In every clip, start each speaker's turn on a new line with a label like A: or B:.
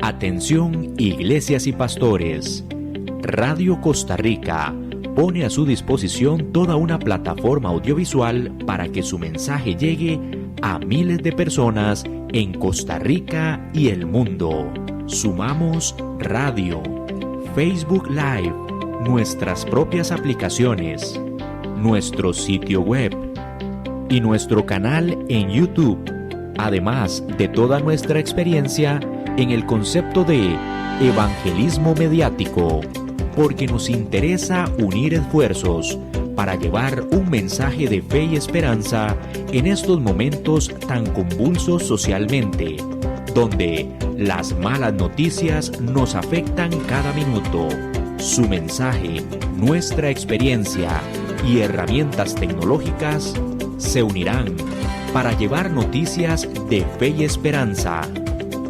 A: Atención, iglesias y pastores. Radio Costa Rica pone a su disposición toda una plataforma audiovisual para que su mensaje llegue a miles de personas en Costa Rica y el mundo. Sumamos radio, Facebook Live, nuestras propias aplicaciones, nuestro sitio web y nuestro canal en YouTube, además de toda nuestra experiencia en el concepto de evangelismo mediático, porque nos interesa unir esfuerzos para llevar un mensaje de fe y esperanza en estos momentos tan convulsos socialmente, donde las malas noticias nos afectan cada minuto. Su mensaje, nuestra experiencia y herramientas tecnológicas se unirán para llevar noticias de fe y esperanza.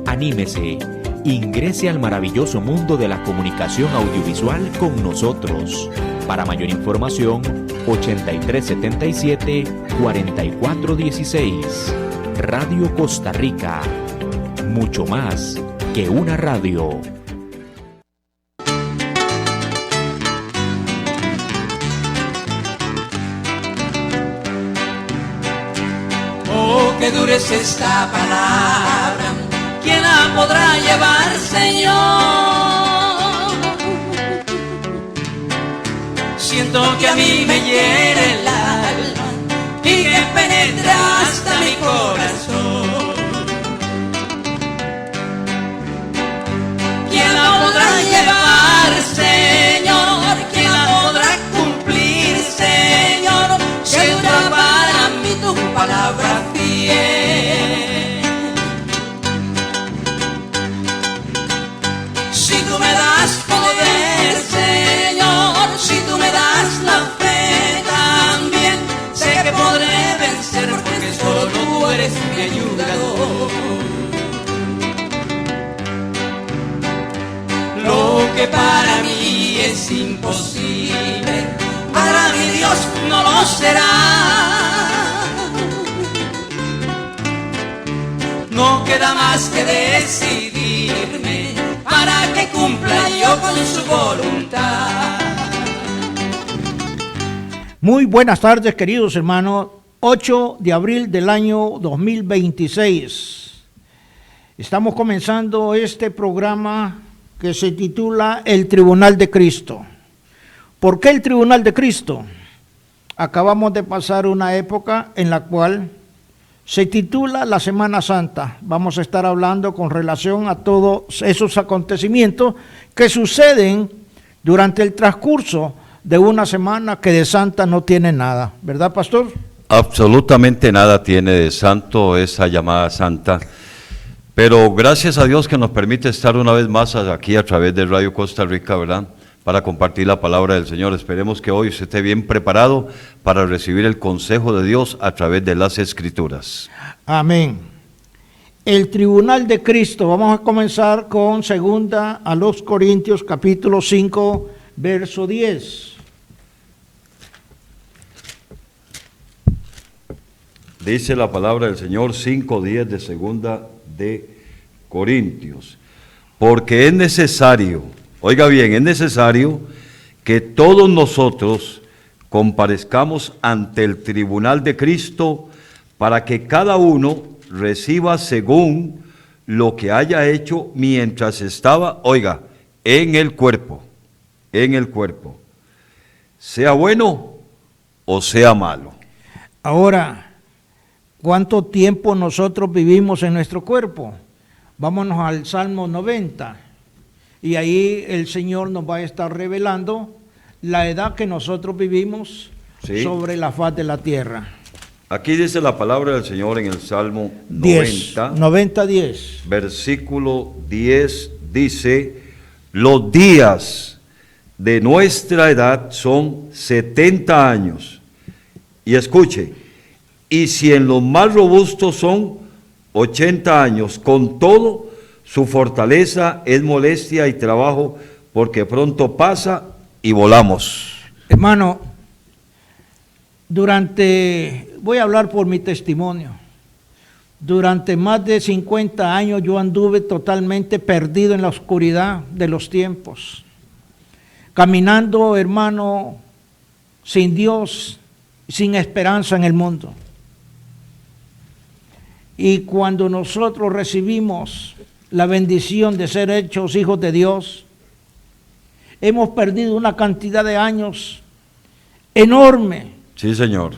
A: Anímese, ingrese al maravilloso mundo de la comunicación audiovisual con nosotros. Para mayor información, 8377-4416. Radio Costa Rica. Mucho más que una radio.
B: Oh, qué dura es esta palabra. ¿Quién la podrá llevar, Señor? Siento que a mí me hiere el alma y que penetra hasta mi corazón. ¿Quién la podrá llevar, Señor? ¿Quién la podrá cumplir, Señor? Segura para mí tu palabra fiel. Si tú me das poder, Señor, si tú me das la fe también, sé que podré vencer porque solo tú eres mi ayudador. Lo que para mí es imposible, para mi Dios no lo será. No queda más que decidirme para que cumpla yo con su voluntad.
C: Muy buenas tardes, queridos hermanos. 8 de abril del año 2026. Estamos comenzando este programa que se titula El Tribunal de Cristo. ¿Por qué el Tribunal de Cristo? Acabamos de pasar una época en la cual se titula la Semana Santa. Vamos a estar hablando con relación a todos esos acontecimientos que suceden durante el transcurso de una semana que de santa no tiene nada. ¿Verdad, pastor?
D: Absolutamente nada tiene de santo esa llamada santa. Pero gracias a Dios que nos permite estar una vez más aquí a través de Radio Costa Rica, ¿verdad?, para compartir la palabra del Señor. Esperemos que hoy se esté bien preparado para recibir el consejo de Dios a través de las Escrituras.
C: Amén. El Tribunal de Cristo. Vamos a comenzar con 2 a los Corintios, capítulo 5, verso 10.
D: Dice la palabra del Señor, 5:10 de 2 de Corintios. Porque es necesario, oiga bien, es necesario que todos nosotros comparezcamos ante el tribunal de Cristo para que cada uno reciba según lo que haya hecho mientras estaba, oiga, en el cuerpo, sea bueno o sea malo.
C: Ahora, ¿cuánto tiempo nosotros vivimos en nuestro cuerpo? Vámonos al Salmo 90. Y ahí el Señor nos va a estar revelando la edad que nosotros vivimos sobre la faz de la tierra.
D: Aquí dice la palabra del Señor en el Salmo
C: 90,
D: versículo 10, dice: los días de nuestra edad son 70 años. Y escuche, y si en los más robustos son 80 años, con todo, su fortaleza es molestia y trabajo, porque pronto pasa y volamos.
C: Hermano, voy a hablar por mi testimonio. Durante más de 50 años yo anduve totalmente perdido en la oscuridad de los tiempos, caminando, hermano, sin Dios, sin esperanza en el mundo. Y cuando nosotros recibimos la bendición de ser hechos hijos de Dios, hemos perdido una cantidad de años enorme.
D: Sí, Señor.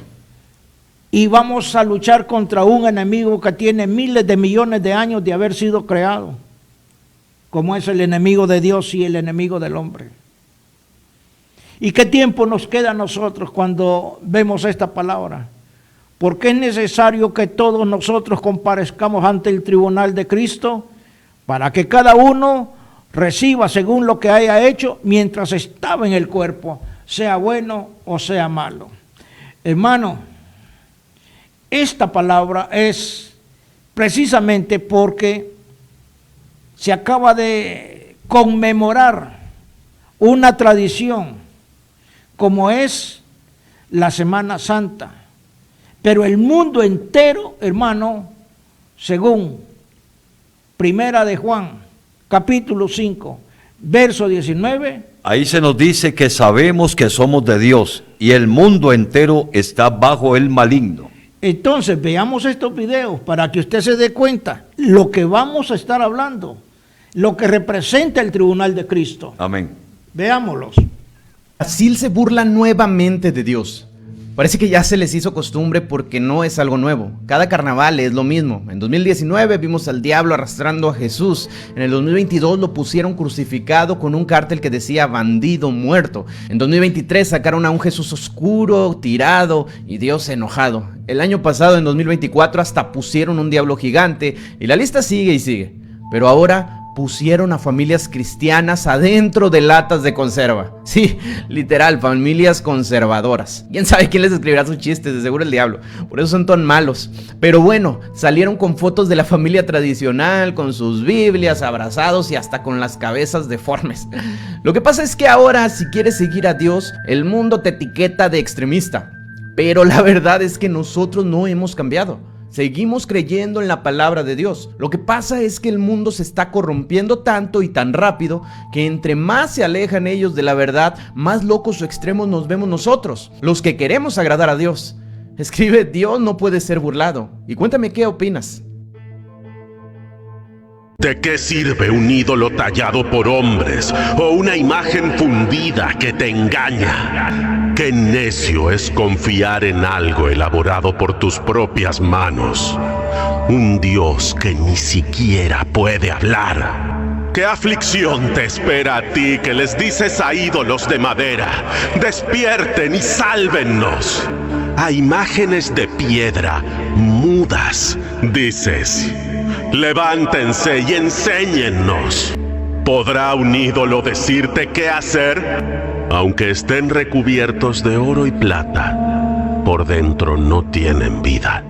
C: Y vamos a luchar contra un enemigo que tiene miles de millones de años de haber sido creado, como es el enemigo de Dios y el enemigo del hombre. ¿Y qué tiempo nos queda a nosotros cuando vemos esta palabra? Porque es necesario que todos nosotros comparezcamos ante el tribunal de Cristo para que cada uno reciba según lo que haya hecho mientras estaba en el cuerpo, sea bueno o sea malo. Hermano, esta palabra es precisamente porque se acaba de conmemorar una tradición como es la Semana Santa. Pero el mundo entero, hermano, según Primera de Juan, capítulo 5, verso 19.
D: Ahí se nos dice que sabemos que somos de Dios y el mundo entero está bajo el maligno.
C: Entonces veamos estos videos para que usted se dé cuenta lo que vamos a estar hablando, lo que representa el tribunal de Cristo.
D: Amén.
C: Veámoslos.
E: Brasil se burla nuevamente de Dios. Parece que ya se les hizo costumbre porque no es algo nuevo. Cada carnaval es lo mismo. En 2019 vimos al diablo arrastrando a Jesús. En el 2022 lo pusieron crucificado con un cártel que decía bandido muerto. En 2023 sacaron a un Jesús oscuro, tirado y Dios enojado. El año pasado, en 2024, hasta pusieron un diablo gigante y la lista sigue y sigue. Pero ahora pusieron a familias cristianas adentro de latas de conserva. Sí, literal, familias conservadoras. ¿Quién sabe quién les escribirá sus chistes? De seguro el diablo. Por eso son tan malos. Pero bueno, salieron con fotos de la familia tradicional, con sus Biblias, abrazados y hasta con las cabezas deformes. Lo que pasa es que ahora, si quieres seguir a Dios, el mundo te etiqueta de extremista. Pero la verdad es que nosotros no hemos cambiado. Seguimos creyendo en la palabra de Dios. Lo que pasa es que el mundo se está corrompiendo tanto y tan rápido que entre más se alejan ellos de la verdad, más locos o extremos nos vemos nosotros, los que queremos agradar a Dios. Escribe: Dios no puede ser burlado. Y cuéntame qué opinas.
F: ¿De qué sirve un ídolo tallado por hombres o una imagen fundida que te engaña? Qué necio es confiar en algo elaborado por tus propias manos. Un Dios que ni siquiera puede hablar. ¿Qué aflicción te espera a ti que les dices a ídolos de madera: despierten y sálvennos? A imágenes de piedra, mudas, dices: levántense y enséñennos. ¿Podrá un ídolo decirte qué hacer? Aunque estén recubiertos de oro y plata, por dentro no tienen vida.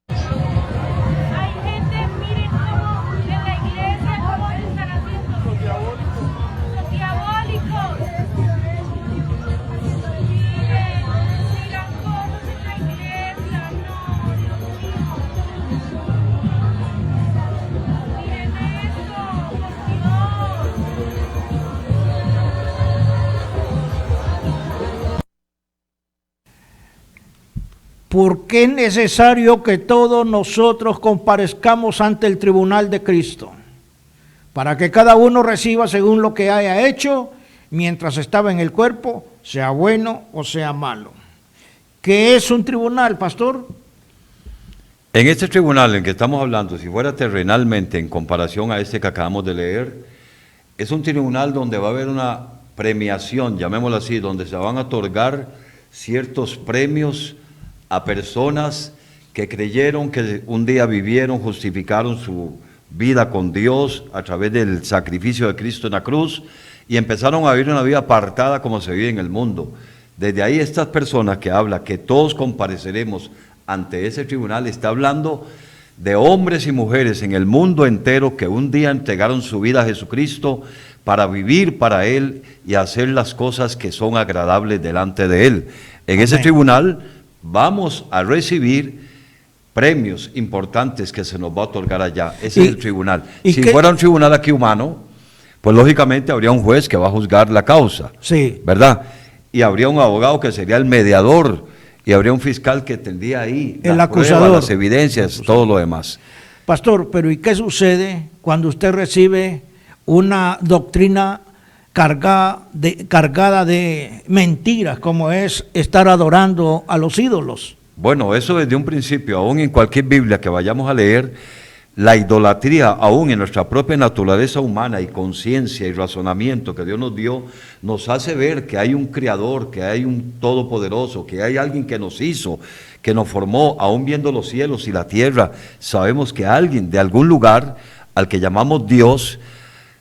G: Hay gente, miren cómo en la iglesia, cómo están haciendo los diabólicos. Miran cosas en la iglesia, no, Dios mío. Miren esto, por
C: ¿Por qué es necesario que todos nosotros comparezcamos ante el tribunal de Cristo? Para que cada uno reciba según lo que haya hecho mientras estaba en el cuerpo, sea bueno o sea malo. ¿Qué es un tribunal, pastor?
D: En este tribunal en que estamos hablando, si fuera terrenalmente en comparación a este que acabamos de leer, es un tribunal donde va a haber una premiación, llamémoslo así, donde se van a otorgar ciertos premios a personas que creyeron, que un día vivieron, justificaron su vida con Dios a través del sacrificio de Cristo en la cruz y empezaron a vivir una vida apartada como se vive en el mundo. Desde ahí estas personas que habla que todos compareceremos ante ese tribunal, está hablando de hombres y mujeres en el mundo entero que un día entregaron su vida a Jesucristo para vivir para Él y hacer las cosas que son agradables delante de Él. En ese
C: Amén.
D: tribunal vamos a recibir premios importantes que se nos va a otorgar allá. Ese
C: Y-
D: es el tribunal.
C: ¿y
D: Si
C: qué?
D: fuera un tribunal aquí humano, pues lógicamente habría un juez que va a juzgar la causa,
C: Sí.
D: ¿verdad? Y habría un abogado que sería el mediador, y habría un fiscal que tendría ahí
C: El
D: las
C: acusador.
D: pruebas, las evidencias, todo lo demás.
C: Pastor, pero ¿y qué sucede cuando usted recibe una doctrina cargada de mentiras, como es estar adorando a los ídolos?
D: Bueno, eso desde un principio, aún en cualquier Biblia que vayamos a leer, la idolatría, aún en nuestra propia naturaleza humana y conciencia y razonamiento que Dios nos dio, nos hace ver que hay un Creador, que hay un Todopoderoso, que hay alguien que nos hizo, que nos formó, aún viendo los cielos y la tierra. Sabemos que alguien de algún lugar, al que llamamos Dios,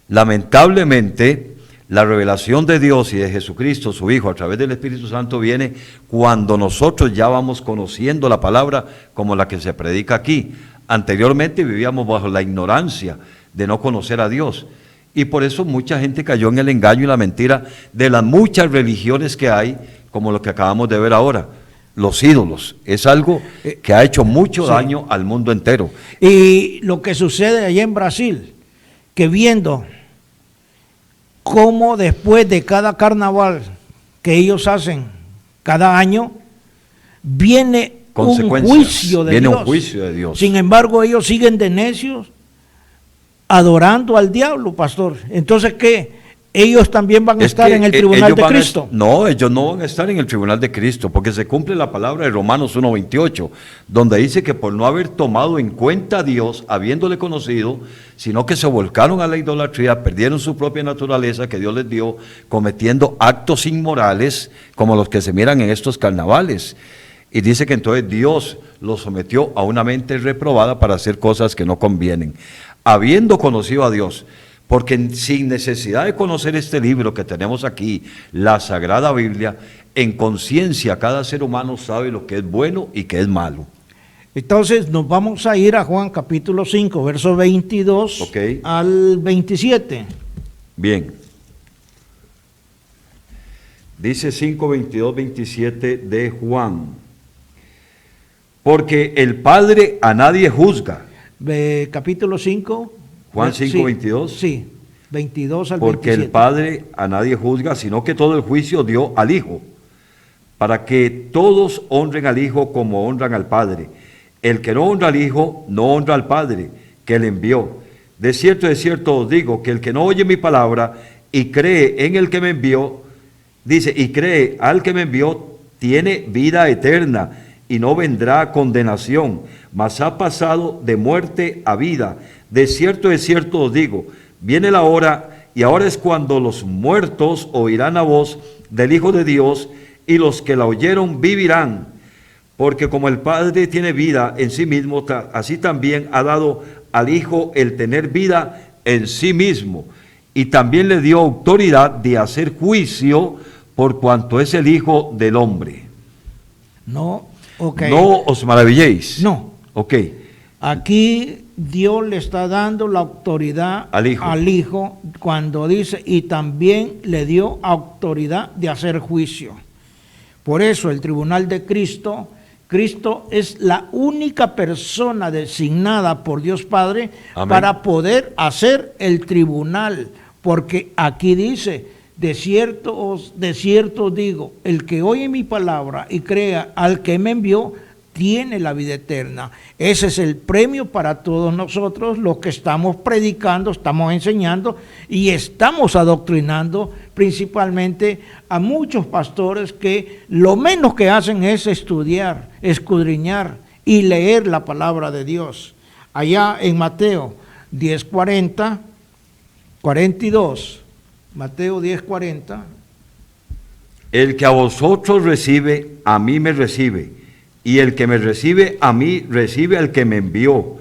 D: lamentablemente, la revelación de Dios y de Jesucristo, su Hijo, a través del Espíritu Santo, viene cuando nosotros ya vamos conociendo la palabra como la que se predica aquí. Anteriormente vivíamos bajo la ignorancia de no conocer a Dios. Y por eso mucha gente cayó en el engaño y la mentira de las muchas religiones que hay, como lo que acabamos de ver ahora. Los ídolos es algo que ha hecho mucho
C: Sí.
D: daño al mundo entero.
C: Y lo que sucede allá en Brasil, que viendo cómo después de cada carnaval que ellos hacen cada año, viene un
D: Consecuencias.
C: juicio de
D: Viene un
C: Dios.
D: juicio de Dios.
C: Sin embargo, ellos siguen de necios adorando al diablo, pastor. Entonces, ¿qué? Ellos también van a
D: Es
C: estar
D: que,
C: en el
D: ellos
C: tribunal de
D: van a
C: Cristo.
D: no, ellos no van a estar en el tribunal de Cristo, porque se cumple la palabra de Romanos 1:28, donde dice que por no haber tomado en cuenta a Dios, habiéndole conocido, sino que se volcaron a la idolatría, perdieron su propia naturaleza que Dios les dio, cometiendo actos inmorales como los que se miran en estos carnavales. Y dice que entonces Dios los sometió a una mente reprobada para hacer cosas que no convienen. Habiendo conocido a Dios, porque sin necesidad de conocer este libro que tenemos aquí, la Sagrada Biblia, en conciencia cada ser humano sabe lo que es bueno y que es malo.
C: Entonces nos vamos a ir a Juan capítulo 5, verso 22
D: Ok.
C: al 27.
D: Bien. Dice 5, 22, 27 de Juan. Porque el Padre a nadie juzga.
C: Capítulo 5.
D: Juan 5,
C: sí,
D: 22.
C: Sí, 22 al
D: Porque
C: 27.
D: el Padre a nadie juzga, sino que todo el juicio dio al Hijo, para que todos honren al Hijo como honran al Padre. El que no honra al Hijo, no honra al Padre, que le envió. De cierto os digo, que el que no oye mi palabra y cree en el que me envió, dice, y cree al que me envió, tiene vida eterna, y no vendrá a condenación, mas ha pasado de muerte a vida. De cierto os digo, viene la hora, y ahora es cuando los muertos oirán la voz del Hijo de Dios, y los que la oyeron vivirán. Porque como el Padre tiene vida en sí mismo, así también ha dado al Hijo el tener vida en sí mismo. Y también le dio autoridad de hacer juicio por cuanto es el Hijo del hombre.
C: No, ok.
D: No os maravilléis.
C: No.
D: Ok.
C: Aquí Dios le está dando la autoridad
D: Al Hijo.
C: Cuando dice, y también le dio autoridad de hacer juicio. Por eso el tribunal de Cristo es la única persona designada por Dios Padre
D: Amén.
C: para poder hacer el tribunal. Porque aquí dice, de cierto os digo, el que oye mi palabra y crea al que me envió, tiene la vida eterna. Ese es el premio para todos nosotros, los que estamos predicando, estamos enseñando y estamos adoctrinando principalmente a muchos pastores que lo menos que hacen es estudiar, escudriñar y leer la palabra de Dios. Allá en Mateo 10:40, 42, Mateo 10:40.
D: El que a vosotros recibe, a mí me recibe. Y el que me recibe a mí, recibe al que me envió.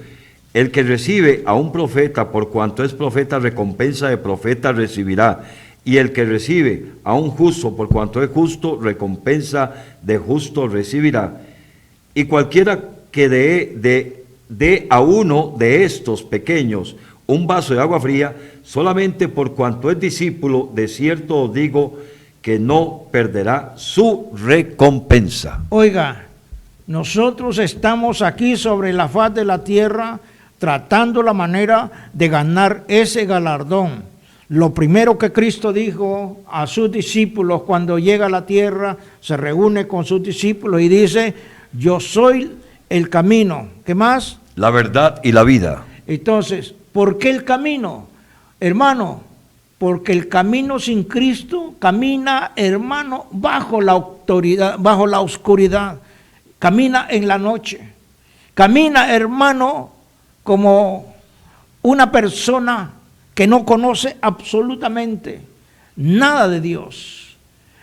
D: El que recibe a un profeta, por cuanto es profeta, recompensa de profeta recibirá. Y el que recibe a un justo, por cuanto es justo, recompensa de justo recibirá. Y cualquiera que dé a uno de estos pequeños un vaso de agua fría, solamente por cuanto es discípulo, de cierto os digo que no perderá su recompensa.
C: Oiga, nosotros estamos aquí sobre la faz de la tierra tratando la manera de ganar ese galardón. Lo primero que Cristo dijo a sus discípulos cuando llega a la tierra, se reúne con sus discípulos y dice, yo soy el camino. ¿Qué más?
D: La verdad y la vida.
C: Entonces, ¿por qué el camino? Hermano, porque el camino sin Cristo camina, hermano, bajo la autoridad, bajo la oscuridad. Camina en la noche. Camina, hermano, como una persona que no conoce absolutamente nada de Dios.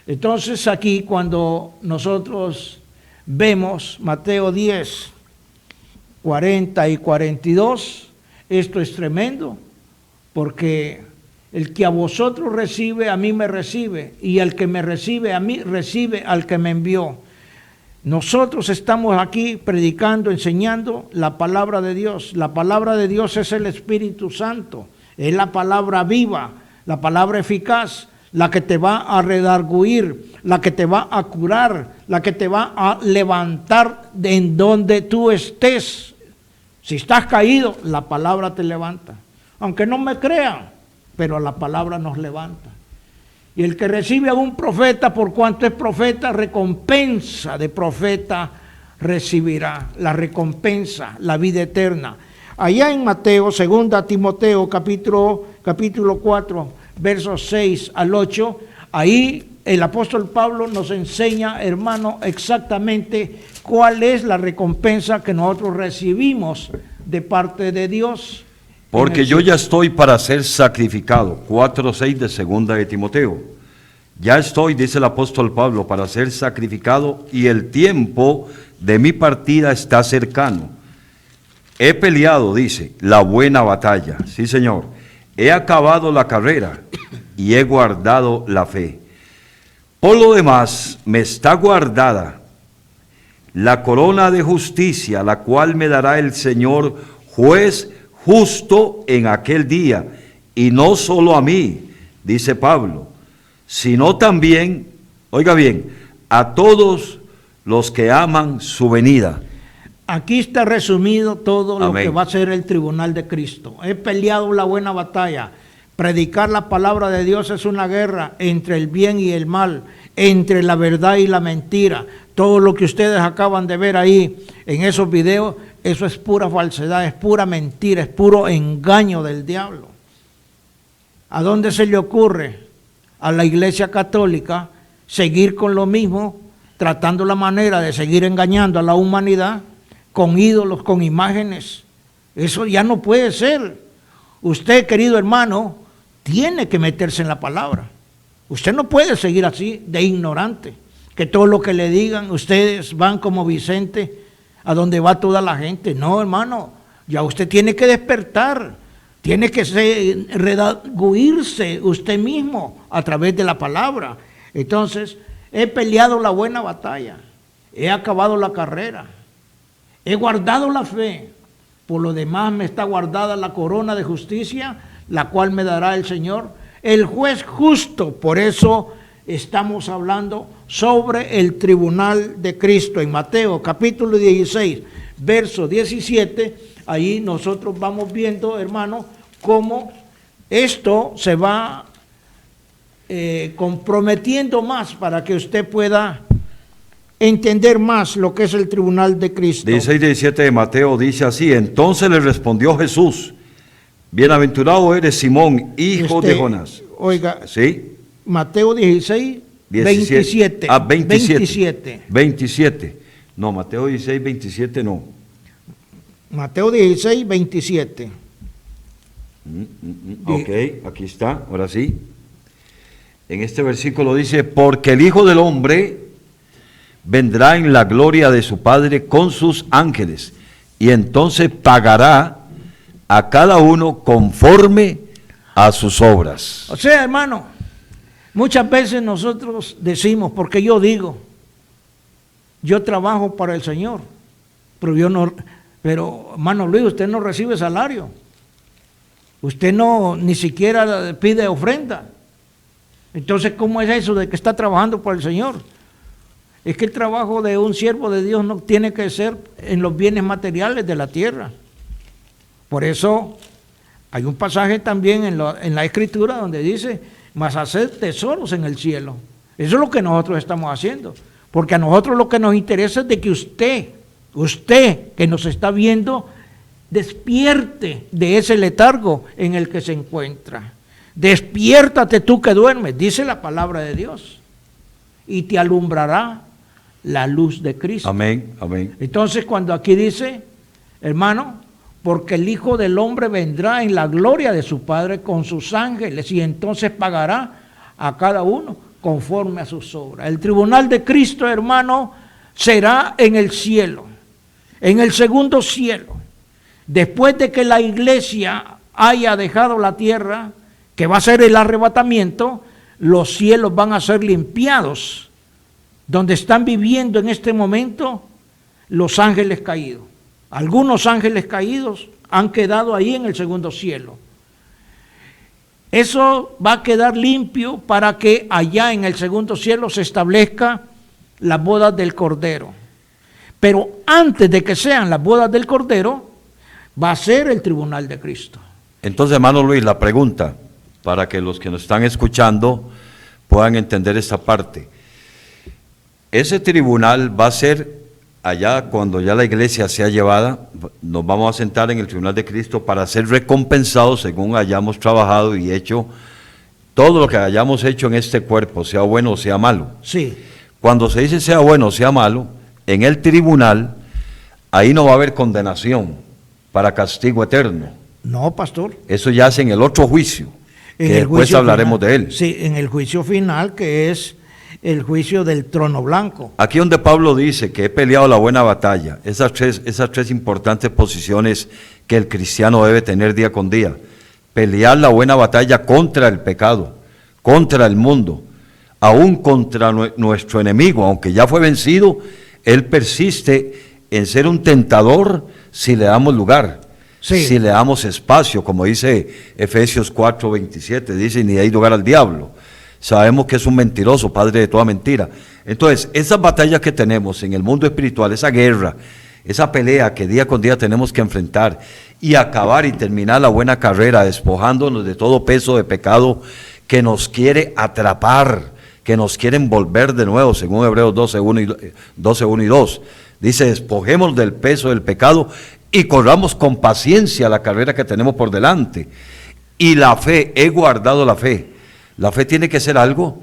C: Entonces aquí cuando nosotros vemos Mateo 10, 40 y 42, esto es tremendo, porque el que a vosotros recibe, a mí me recibe, y el que me recibe, a mí recibe al que me envió. Nosotros estamos aquí predicando, enseñando la palabra de Dios. La palabra de Dios es el Espíritu Santo, es la palabra viva, la palabra eficaz, la que te va a redarguir, la que te va a curar, la que te va a levantar de en donde tú estés. Si estás caído, la palabra te levanta. Aunque no me crean, pero la palabra nos levanta. Y el que recibe a un profeta, por cuanto es profeta, recompensa de profeta recibirá. La recompensa, la vida eterna. Allá en Mateo, 2 Timoteo, capítulo 4, versos 6 al 8, ahí el apóstol Pablo nos enseña, hermano, exactamente cuál es la recompensa que nosotros recibimos de parte de Dios.
D: Porque yo ya estoy para ser sacrificado. 4:6 de 2 de Timoteo. Ya estoy, dice el apóstol Pablo, para ser sacrificado y el tiempo de mi partida está cercano. He peleado, dice, la buena batalla. Sí, Señor. He acabado la carrera y he guardado la fe. Por lo demás, me está guardada la corona de justicia, la cual me dará el Señor juez justo en aquel día, y no solo a mí, dice Pablo, sino también, oiga bien, a todos los que aman su venida.
C: Aquí está resumido todo lo
D: Amén.
C: que va a ser el tribunal de Cristo. He peleado la buena batalla. Predicar la palabra de Dios es una guerra entre el bien y el mal, entre la verdad y la mentira. Todo lo que ustedes acaban de ver ahí en esos videos, eso es pura falsedad, es pura mentira, es puro engaño del diablo. ¿A dónde se le ocurre a la Iglesia Católica seguir con lo mismo, tratando la manera de seguir engañando a la humanidad con ídolos, con imágenes? Eso ya no puede ser. Usted, querido hermano, tiene que meterse en la palabra. Usted no puede seguir así de ignorante, que todo lo que le digan, ustedes van como Vicente, a donde va toda la gente. No, hermano, ya usted tiene que despertar, tiene que redarguirse usted mismo a través de la palabra. Entonces, he peleado la buena batalla, he acabado la carrera, he guardado la fe, por lo demás me está guardada la corona de justicia, la cual me dará el Señor, el juez justo. Por eso estamos hablando sobre el tribunal de Cristo. En Mateo capítulo 16, verso 17, ahí nosotros vamos viendo, hermano, cómo esto se va comprometiendo más para que usted pueda entender más lo que es el tribunal de Cristo.
D: 16 y 17 de Mateo dice así: entonces le respondió Jesús, bienaventurado eres Simón, hijo de Jonás.
C: Oiga,
D: ¿Sí?
C: Mateo 16, 27.
D: 27. No, Mateo 16, 27 no.
C: Mateo 16, 27.
D: Ok, aquí está, ahora sí. En este versículo dice: porque el Hijo del Hombre vendrá en la gloria de su Padre con sus ángeles, y entonces pagará a cada uno conforme a sus obras.
C: O sea, hermano, muchas veces nosotros decimos, porque yo digo, yo trabajo para el Señor, pero hermano Luis, usted no recibe salario, usted no ni siquiera pide ofrenda. Entonces, ¿cómo es eso de que está trabajando por el Señor? Es que el trabajo de un siervo de Dios no tiene que ser en los bienes materiales de la tierra. Por eso hay un pasaje también en la Escritura donde dice, mas haced tesoros en el cielo. Eso es lo que nosotros estamos haciendo. Porque a nosotros lo que nos interesa es de que usted que nos está viendo, despierte de ese letargo en el que se encuentra. Despiértate tú que duermes, dice la palabra de Dios, y te alumbrará la luz de Cristo.
D: Amén, amén.
C: Entonces, cuando aquí dice, hermano, porque el Hijo del Hombre vendrá en la gloria de su Padre con sus ángeles, y entonces pagará a cada uno conforme a sus obras. El tribunal de Cristo, hermano, será en el cielo, en el segundo cielo. Después de que la iglesia haya dejado la tierra, que va a ser el arrebatamiento, los cielos van a ser limpiados, donde están viviendo en este momento los ángeles caídos. Algunos ángeles caídos han quedado ahí en el segundo cielo. Eso va a quedar limpio para que allá en el segundo cielo se establezca las bodas del Cordero. Pero antes de que sean las bodas del Cordero, va a ser el tribunal de Cristo.
D: Entonces, hermano Luis, la pregunta, para que los que nos están escuchando puedan entender esta parte. Ese tribunal va a ser allá cuando ya la iglesia sea llevada, nos vamos a sentar en el tribunal de Cristo para ser recompensados según hayamos trabajado y hecho todo lo que hayamos hecho en este cuerpo, sea bueno o sea malo.
C: Sí.
D: Cuando se dice sea bueno o sea malo, en el tribunal, ahí no va a haber condenación para castigo eterno.
C: No, pastor.
D: Eso ya es en el otro juicio,
C: En
D: que
C: el
D: después
C: juicio
D: hablaremos
C: final.
D: de él.
C: Sí, en el juicio final, que es el juicio del trono blanco.
D: Aquí donde Pablo dice que he peleado la buena batalla, esas tres importantes posiciones que el cristiano debe tener día con día. Pelear la buena batalla contra el pecado, contra el mundo, aún contra nuestro enemigo, aunque ya fue vencido, él persiste en ser un tentador si le damos lugar,
C: Sí.
D: si le damos espacio, como dice Efesios 4:27, dice, ni hay lugar al diablo. Sabemos que es un mentiroso, padre de toda mentira. Entonces, esas batallas que tenemos en el mundo espiritual, esa guerra, esa pelea que día con día tenemos que enfrentar y acabar y terminar la buena carrera, despojándonos de todo peso de pecado que nos quiere atrapar, que nos quiere envolver de nuevo, según Hebreos 12:1 y 2. Dice, despojemos del peso del pecado y corramos con paciencia la carrera que tenemos por delante. Y la fe, he guardado la fe. La fe tiene que ser algo,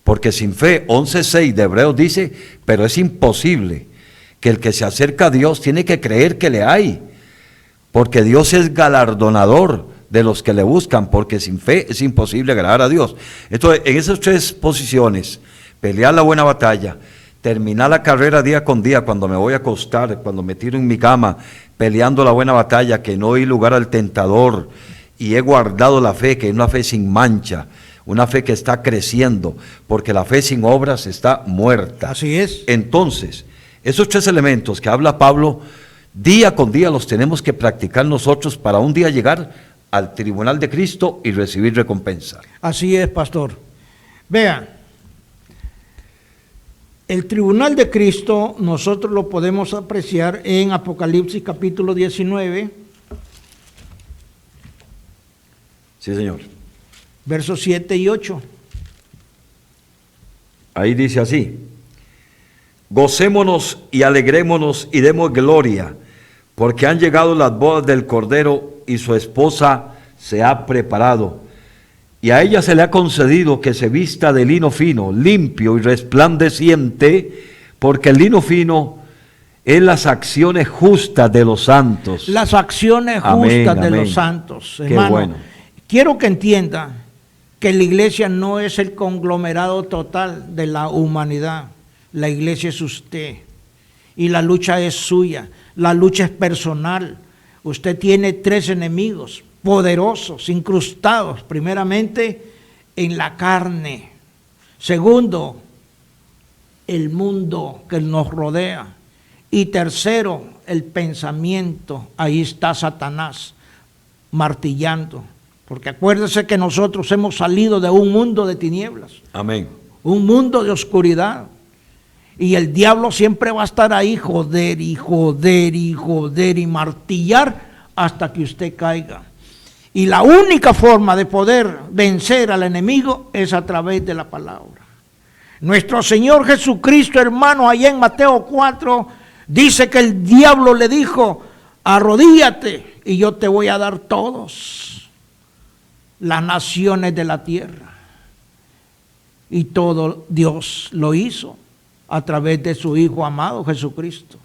D: porque sin fe, 11:6 de Hebreos dice, pero es imposible que el que se acerca a Dios tiene que creer que le hay, porque Dios es galardonador de los que le buscan, porque sin fe es imposible agradar a Dios. Entonces, en esas tres posiciones, pelear la buena batalla, terminar la carrera día con día, cuando me voy a acostar, cuando me tiro en mi cama, peleando la buena batalla, que no hay lugar al tentador, y he guardado la fe, que es una fe sin mancha, una fe que está creciendo, porque la fe sin obras está muerta.
C: Así es.
D: Entonces, esos tres elementos que habla Pablo, día con día los tenemos que practicar nosotros para un día llegar al tribunal de Cristo y recibir recompensa.
C: Así es, pastor. Vean, el tribunal de Cristo nosotros lo podemos apreciar en Apocalipsis capítulo 19,
D: Sí, señor.
C: versos 7 y 8.
D: Ahí dice así: gocémonos y alegrémonos y demos gloria, porque han llegado las bodas del Cordero y su esposa se ha preparado. Y a ella se le ha concedido que se vista de lino fino, limpio y resplandeciente, porque el lino fino es las acciones justas de los santos.
C: Las acciones
D: Amén,
C: justas de
D: amén.
C: los santos.
D: Qué
C: Hermano,
D: bueno.
C: quiero que entienda que la iglesia no es el conglomerado total de la humanidad. La iglesia es usted y la lucha es suya. La lucha es personal. Usted tiene tres enemigos poderosos, incrustados, primeramente en la carne. Segundo, el mundo que nos rodea. Y tercero, el pensamiento. Ahí está Satanás martillando Porque acuérdese que nosotros hemos salido de un mundo de tinieblas,
D: Amén.
C: un mundo de oscuridad. Y el diablo siempre va a estar ahí, joder y joder y joder y martillar hasta que usted caiga. Y la única forma de poder vencer al enemigo es a través de la palabra. Nuestro Señor Jesucristo, hermano, allá en Mateo 4, dice que el diablo le dijo: arrodíllate y yo te voy a dar todas las naciones de la tierra. Y todo Dios lo hizo a través de su Hijo amado Jesucristo,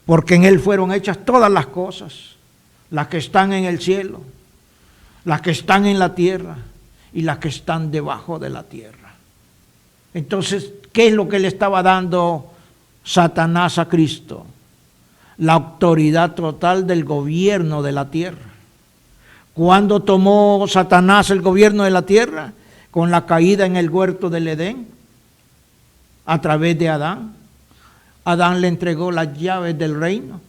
C: porque en Él fueron hechas todas las cosas, las que están en el cielo, las que están en la tierra y las que están debajo de la tierra. Entonces, ¿qué es lo que le estaba dando Satanás a Cristo? La autoridad total del gobierno de la tierra. ¿Cuándo tomó Satanás el gobierno de la tierra? Con la caída en el huerto del Edén, a través de Adán. Adán le entregó las llaves del reino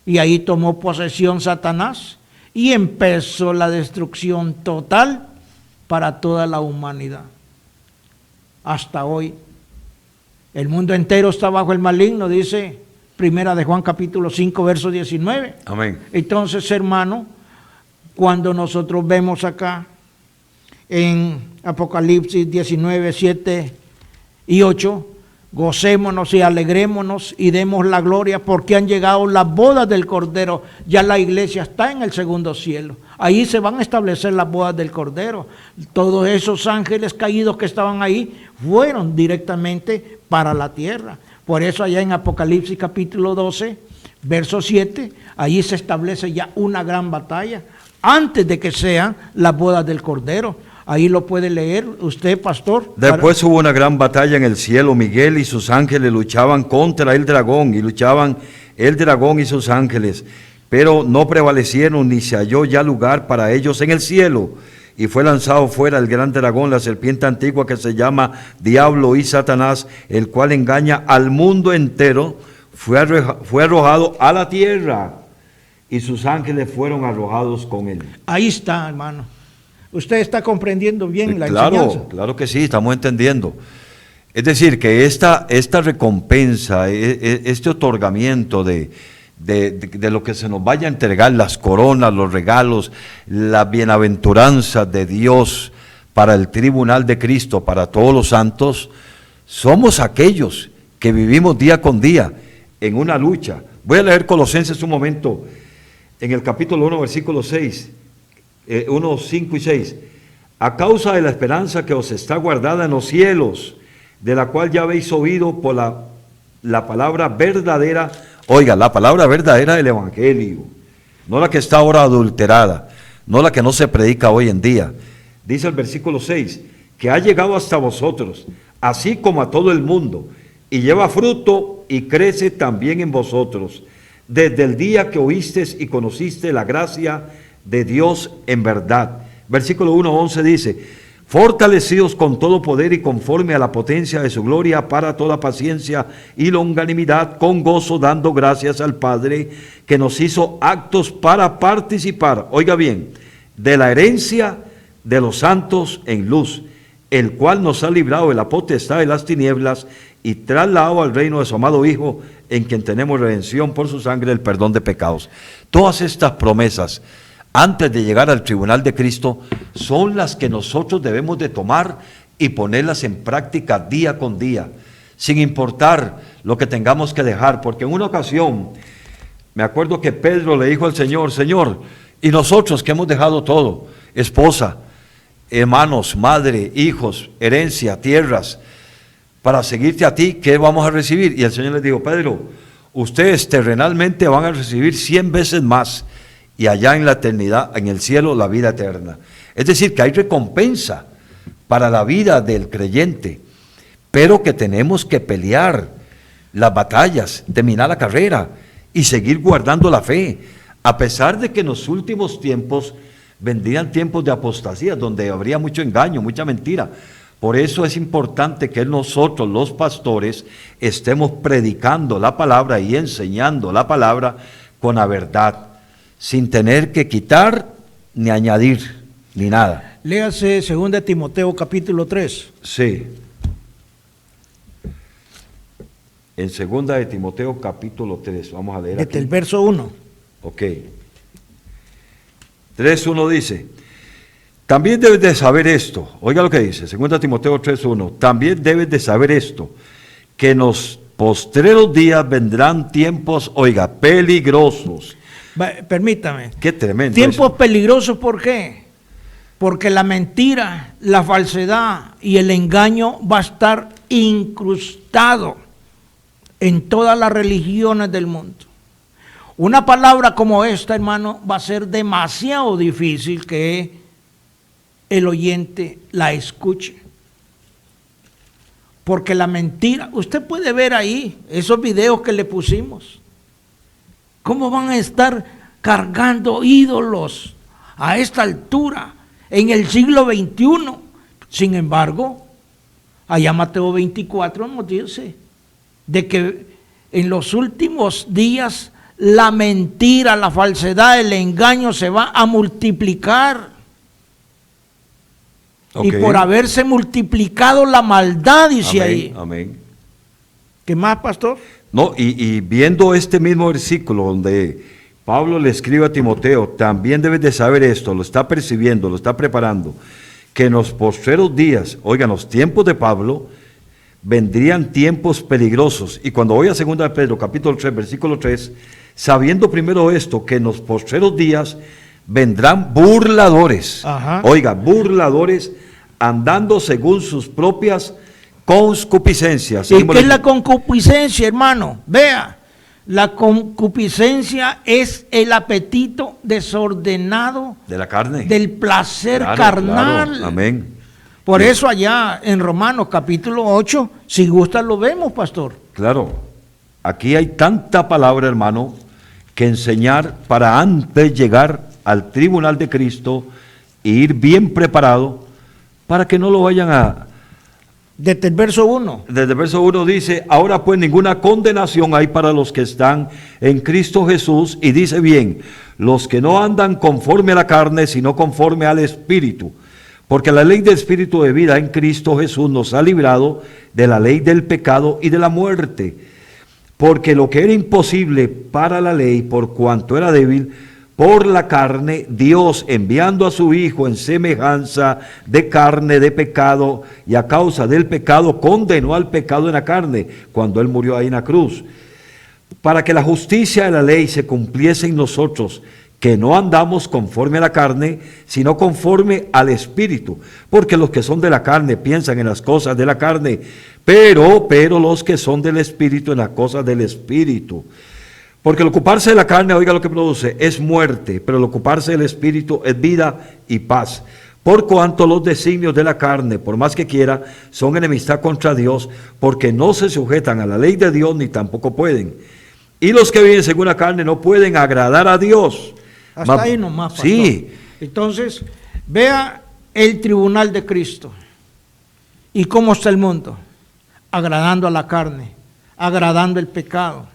C: y ahí tomó posesión Satanás y empezó la destrucción total para toda la humanidad. Hasta hoy el mundo entero está bajo el maligno, dice Primera de Juan capítulo 5 verso 19.
D: Amén.
C: Entonces, hermano, cuando nosotros vemos acá en Apocalipsis 19, 7 y 8, gocémonos y alegrémonos y demos la gloria porque han llegado las bodas del Cordero. Ya la iglesia está en el segundo cielo. Ahí se van a establecer las bodas del Cordero. Todos esos ángeles caídos que estaban ahí fueron directamente para la tierra. Por eso allá en Apocalipsis capítulo 12, verso 7, ahí se establece ya una gran batalla antes de que sean las bodas del Cordero. Ahí lo puede leer usted, pastor.
D: Después hubo una gran batalla en el cielo. Miguel y sus ángeles luchaban contra el dragón, y luchaban el dragón y sus ángeles, pero no prevalecieron, ni se halló ya lugar para ellos en el cielo. Y fue lanzado fuera el gran dragón, la serpiente antigua que se llama Diablo y Satanás, el cual engaña al mundo entero. Fue arrojado a la tierra y sus ángeles fueron arrojados con él.
C: Ahí está, hermano. Usted está comprendiendo bien la enseñanza.
D: Claro que sí, estamos entendiendo. Es decir, que esta recompensa, este otorgamiento de lo que se nos vaya a entregar, las coronas, los regalos, la bienaventuranza de Dios para el tribunal de Cristo, para todos los santos, somos aquellos que vivimos día con día en una lucha. Voy a leer Colosenses un momento, en el capítulo 1, versículo 6. 1, 5 y 6. A causa de la esperanza que os está guardada en los cielos, de la cual ya habéis oído por la palabra verdadera. Oiga, la palabra verdadera del Evangelio, no la que está ahora adulterada, no la que no se predica hoy en día. Dice el versículo 6, que ha llegado hasta vosotros, así como a todo el mundo, y lleva fruto y crece también en vosotros, desde el día que oísteis y conociste la gracia de Dios en verdad. Versículo 1:11 dice, fortalecidos con todo poder y conforme a la potencia de su gloria para toda paciencia y longanimidad, con gozo dando gracias al Padre que nos hizo aptos para participar, oiga bien, de la herencia de los santos en luz, el cual nos ha librado de la potestad de las tinieblas y trasladado al reino de su amado Hijo, en quien tenemos redención por su sangre, el perdón de pecados. Todas estas promesas antes de llegar al tribunal de Cristo, son las que nosotros debemos de tomar y ponerlas en práctica día con día, sin importar lo que tengamos que dejar, porque en una ocasión, me acuerdo que Pedro le dijo al Señor, Señor, y nosotros que hemos dejado todo, esposa, hermanos, madre, hijos, herencia, tierras, para seguirte a ti, ¿qué vamos a recibir? Y el Señor les dijo, Pedro, ustedes terrenalmente van a recibir 100 veces más, y allá en la eternidad, en el cielo, la vida eterna. Es decir, que hay recompensa para la vida del creyente, pero que tenemos que pelear las batallas, terminar la carrera y seguir guardando la fe, a pesar de que en los últimos tiempos vendrían tiempos de apostasía, donde habría mucho engaño, mucha mentira. Por eso es importante que nosotros, los pastores, estemos predicando la palabra y enseñando la palabra con la verdad, sin tener que quitar ni añadir. ni nada.
C: Léase 2 Timoteo capítulo 3.
D: Sí. En 2 de Timoteo capítulo 3, vamos a leer
C: Desde
D: aquí.
C: el verso 1.
D: Ok. 3.1 dice, también debes de saber esto, oiga lo que dice, 2 Timoteo 3.1, también debes de saber esto, que en los postreros días vendrán tiempos, oiga, peligrosos.
C: Permítame.
D: Qué tremendo.
C: Tiempos
D: eso.
C: peligrosos, ¿por qué? Porque la mentira, la falsedad y el engaño va a estar incrustado en todas las religiones del mundo. Una palabra como esta, hermano, va a ser demasiado difícil que el oyente la escuche. Porque la mentira, usted puede ver ahí esos videos que le pusimos. ¿Cómo van a estar cargando ídolos a esta altura, en el siglo XXI? Sin embargo, allá Mateo 24 nos dice de que en los últimos días la mentira, la falsedad, el engaño se va a multiplicar.
D: Ok.
C: Y por haberse multiplicado la maldad, dice
D: Amén,
C: ahí.
D: amén.
C: ¿Qué más, pastor?
D: No, y viendo este mismo versículo donde Pablo le escribe a Timoteo, también debes de saber esto, lo está percibiendo, lo está preparando, que en los postreros días, oigan, los tiempos de Pablo, vendrían tiempos peligrosos. Y cuando voy a 2 de Pedro, capítulo 3, versículo 3, sabiendo primero esto, que en los postreros días vendrán burladores,
C: Ajá.
D: oiga, burladores, andando según sus propias concupiscencias.
C: ¿Y qué es la concupiscencia, hermano? Vea, la concupiscencia es el apetito desordenado
D: de la carne,
C: del placer
D: Claro,
C: carnal.
D: claro, amén.
C: Por
D: Sí.
C: eso allá en Romanos capítulo 8, si gusta lo vemos, pastor.
D: Claro, aquí hay tanta palabra, hermano, que enseñar para antes llegar al tribunal de Cristo e ir bien preparado para que no lo vayan a...
C: Desde el verso 1.
D: Desde el verso 1 dice, ahora pues ninguna condenación hay para los que están en Cristo Jesús, y dice bien, los que no andan conforme a la carne, sino conforme al Espíritu. Porque la ley del Espíritu de vida en Cristo Jesús nos ha librado de la ley del pecado y de la muerte. Porque lo que era imposible para la ley, por cuanto era débil, por la carne, Dios, enviando a su Hijo en semejanza de carne de pecado, y a causa del pecado condenó al pecado en la carne, cuando Él murió ahí en la cruz, para que la justicia de la ley se cumpliese en nosotros, que no andamos conforme a la carne, sino conforme al Espíritu. Porque los que son de la carne piensan en las cosas de la carne, pero los que son del Espíritu en las cosas del Espíritu. Porque el ocuparse de la carne, oiga lo que produce, es muerte, pero el ocuparse del Espíritu es vida y paz. Por cuanto los designios de la carne, por más que quiera, son enemistad contra Dios, porque no se sujetan a la ley de Dios, ni tampoco pueden. Y los que viven según la carne no pueden agradar a Dios.
C: Hasta ahí nomás, pastor.
D: Sí.
C: Entonces, vea el tribunal de Cristo. ¿Y cómo está el mundo? Agradando a la carne, agradando el pecado.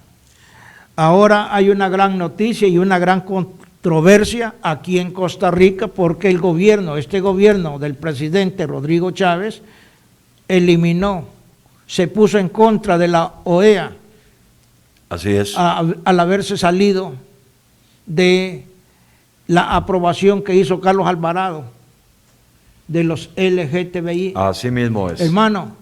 C: Ahora hay una gran noticia y una gran controversia aquí en Costa Rica, porque el gobierno, este gobierno del presidente Rodrigo Chávez, eliminó, se puso en contra de la OEA
D: Así es.
C: al haberse salido de la aprobación que hizo Carlos Alvarado de los LGTBI.
D: Así mismo es.
C: Hermano,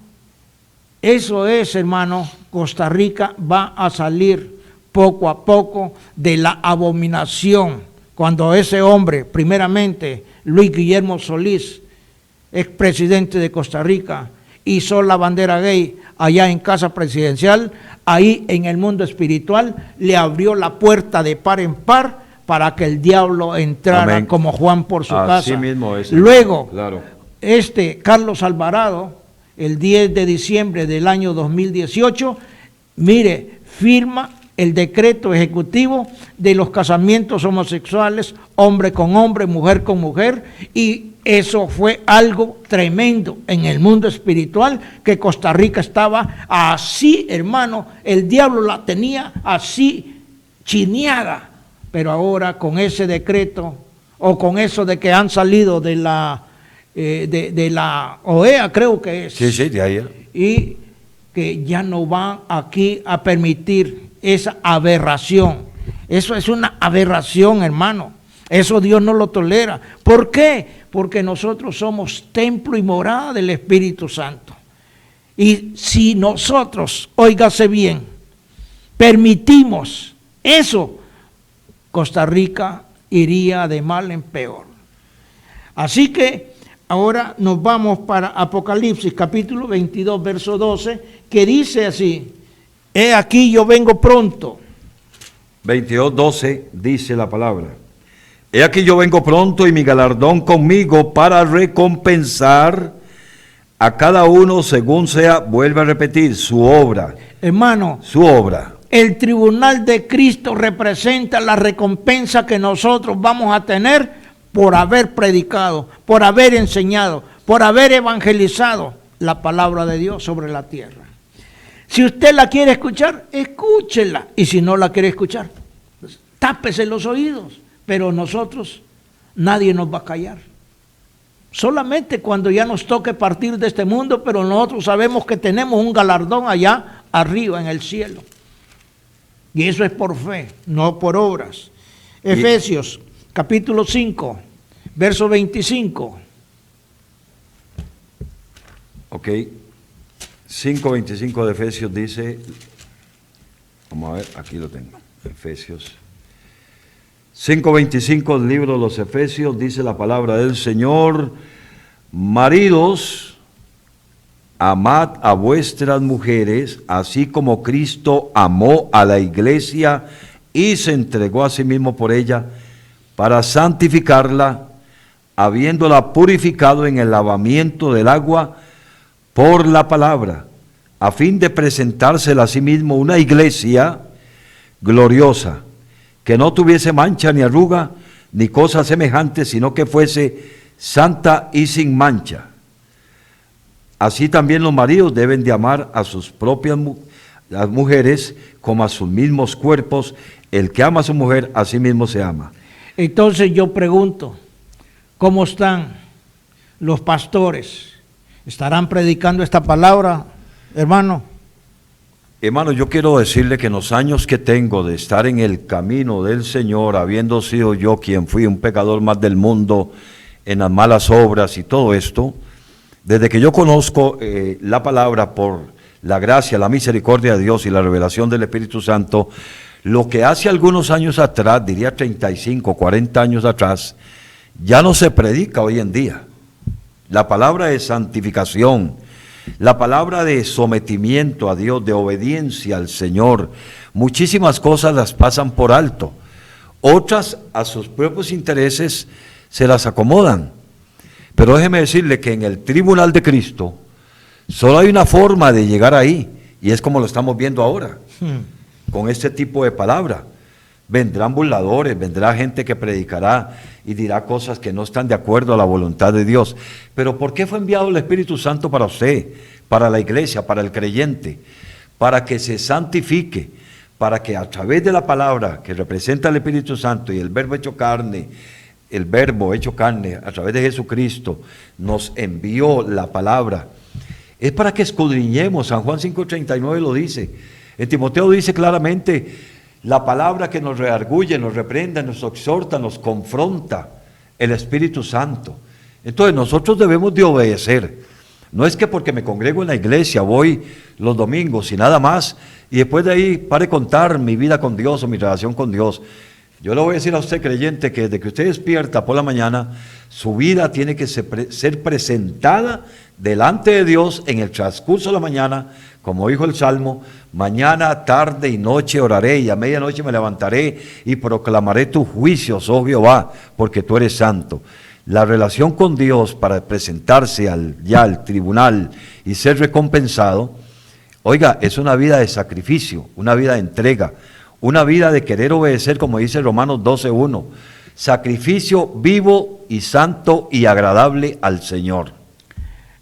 C: eso es, hermano, Costa Rica va a salir poco a poco de la abominación. Cuando ese hombre, primeramente Luis Guillermo Solís, expresidente de Costa Rica, hizo la bandera gay allá en Casa Presidencial, ahí en el mundo espiritual le abrió la puerta de par en par para que el diablo entrara.
D: Amén.
C: Como Juan por su
D: Así
C: casa.
D: mismo es.
C: Luego,
D: Claro.
C: Carlos Alvarado, el 10 de diciembre del año 2018, mire, firma el decreto ejecutivo de los casamientos homosexuales, hombre con hombre, mujer con mujer, y eso fue algo tremendo en el mundo espiritual, que Costa Rica estaba así, hermano, el diablo la tenía así chineada, pero ahora con ese decreto, o con eso de que han salido de de la OEA, creo que es.
D: Sí, sí, de ahí.
C: Y que ya no van aquí a permitir esa aberración. Eso es una aberración, hermano. Eso Dios no lo tolera. ¿Por qué? Porque nosotros somos templo y morada del Espíritu Santo. Y si nosotros, óigase bien, permitimos eso, Costa Rica iría de mal en peor. Así que ahora nos vamos para Apocalipsis capítulo 22, verso 12, que dice así: he aquí yo vengo pronto.
D: 22:12 dice la palabra: he aquí yo vengo pronto y mi galardón conmigo para recompensar a cada uno según sea, vuelve a repetir, su obra.
C: Hermano,
D: Su obra.
C: el tribunal de Cristo representa la recompensa que nosotros vamos a tener por haber predicado, por haber enseñado, por haber evangelizado la palabra de Dios sobre la tierra. Si usted la quiere escuchar, escúchela. Y si no la quiere escuchar, pues, tápese los oídos. Pero nosotros, nadie nos va a callar. Solamente cuando ya nos toque partir de este mundo, pero nosotros sabemos que tenemos un galardón allá arriba en el cielo. Y eso es por fe, no por obras. Efesios capítulo 5, verso 25.
D: Ok. 5:25 de Efesios dice, vamos a ver, aquí lo tengo, Efesios 5:25 del libro de los Efesios, dice la palabra del Señor: maridos, amad a vuestras mujeres, así como Cristo amó a la iglesia y se entregó a sí mismo por ella, para santificarla, habiéndola purificado en el lavamiento del agua por la palabra, a fin de presentársela a sí mismo una iglesia gloriosa, que no tuviese mancha ni arruga, ni cosa semejante, sino que fuese santa y sin mancha. Así también los maridos deben de amar a sus propias las mujeres como a sus mismos cuerpos. El que ama a su mujer, a sí mismo se ama.
C: Entonces yo pregunto, ¿cómo están los pastores? ¿Estarán predicando esta palabra, hermano?
D: Hermano, yo quiero decirle que en los años que tengo de estar en el camino del Señor, habiendo sido yo quien fui un pecador más del mundo, en las malas obras y todo esto, desde que yo conozco la palabra por la gracia, la misericordia de Dios y la revelación del Espíritu Santo, lo que hace algunos años atrás, diría 35, 40 años atrás, ya no se predica hoy en día. La palabra de santificación, la palabra de sometimiento a Dios, de obediencia al Señor, muchísimas cosas las pasan por alto. Otras a sus propios intereses se las acomodan. Pero déjeme decirle que en el tribunal de Cristo solo hay una forma de llegar ahí, y es como lo estamos viendo ahora, con este tipo de palabra. Vendrán burladores, vendrá gente que predicará y dirá cosas que no están de acuerdo a la voluntad de Dios. Pero ¿por qué fue enviado el Espíritu Santo para usted, para la iglesia, para el creyente? Para que se santifique, para que a través de la palabra que representa el Espíritu Santo y el Verbo hecho carne, a través de Jesucristo, nos envió la palabra. Es para que escudriñemos. San Juan 5:39 lo dice. En Timoteo dice claramente: la palabra que nos redarguye, nos reprende, nos exhorta, nos confronta, el Espíritu Santo. Entonces nosotros debemos de obedecer. No es que porque me congrego en la iglesia, voy los domingos y nada más, y después de ahí pare contar mi vida con Dios o mi relación con Dios. Yo le voy a decir a usted, creyente, que desde que usted despierta por la mañana, su vida tiene que ser presentada delante de Dios en el transcurso de la mañana, como dijo el Salmo: mañana, tarde y noche oraré, y a medianoche me levantaré y proclamaré tus juicios, oh Jehová, porque tú eres santo. La relación con Dios para presentarse al tribunal y ser recompensado, oiga, es una vida de sacrificio, una vida de entrega, una vida de querer obedecer, como dice Romanos 12:1, sacrificio vivo y santo y agradable al Señor.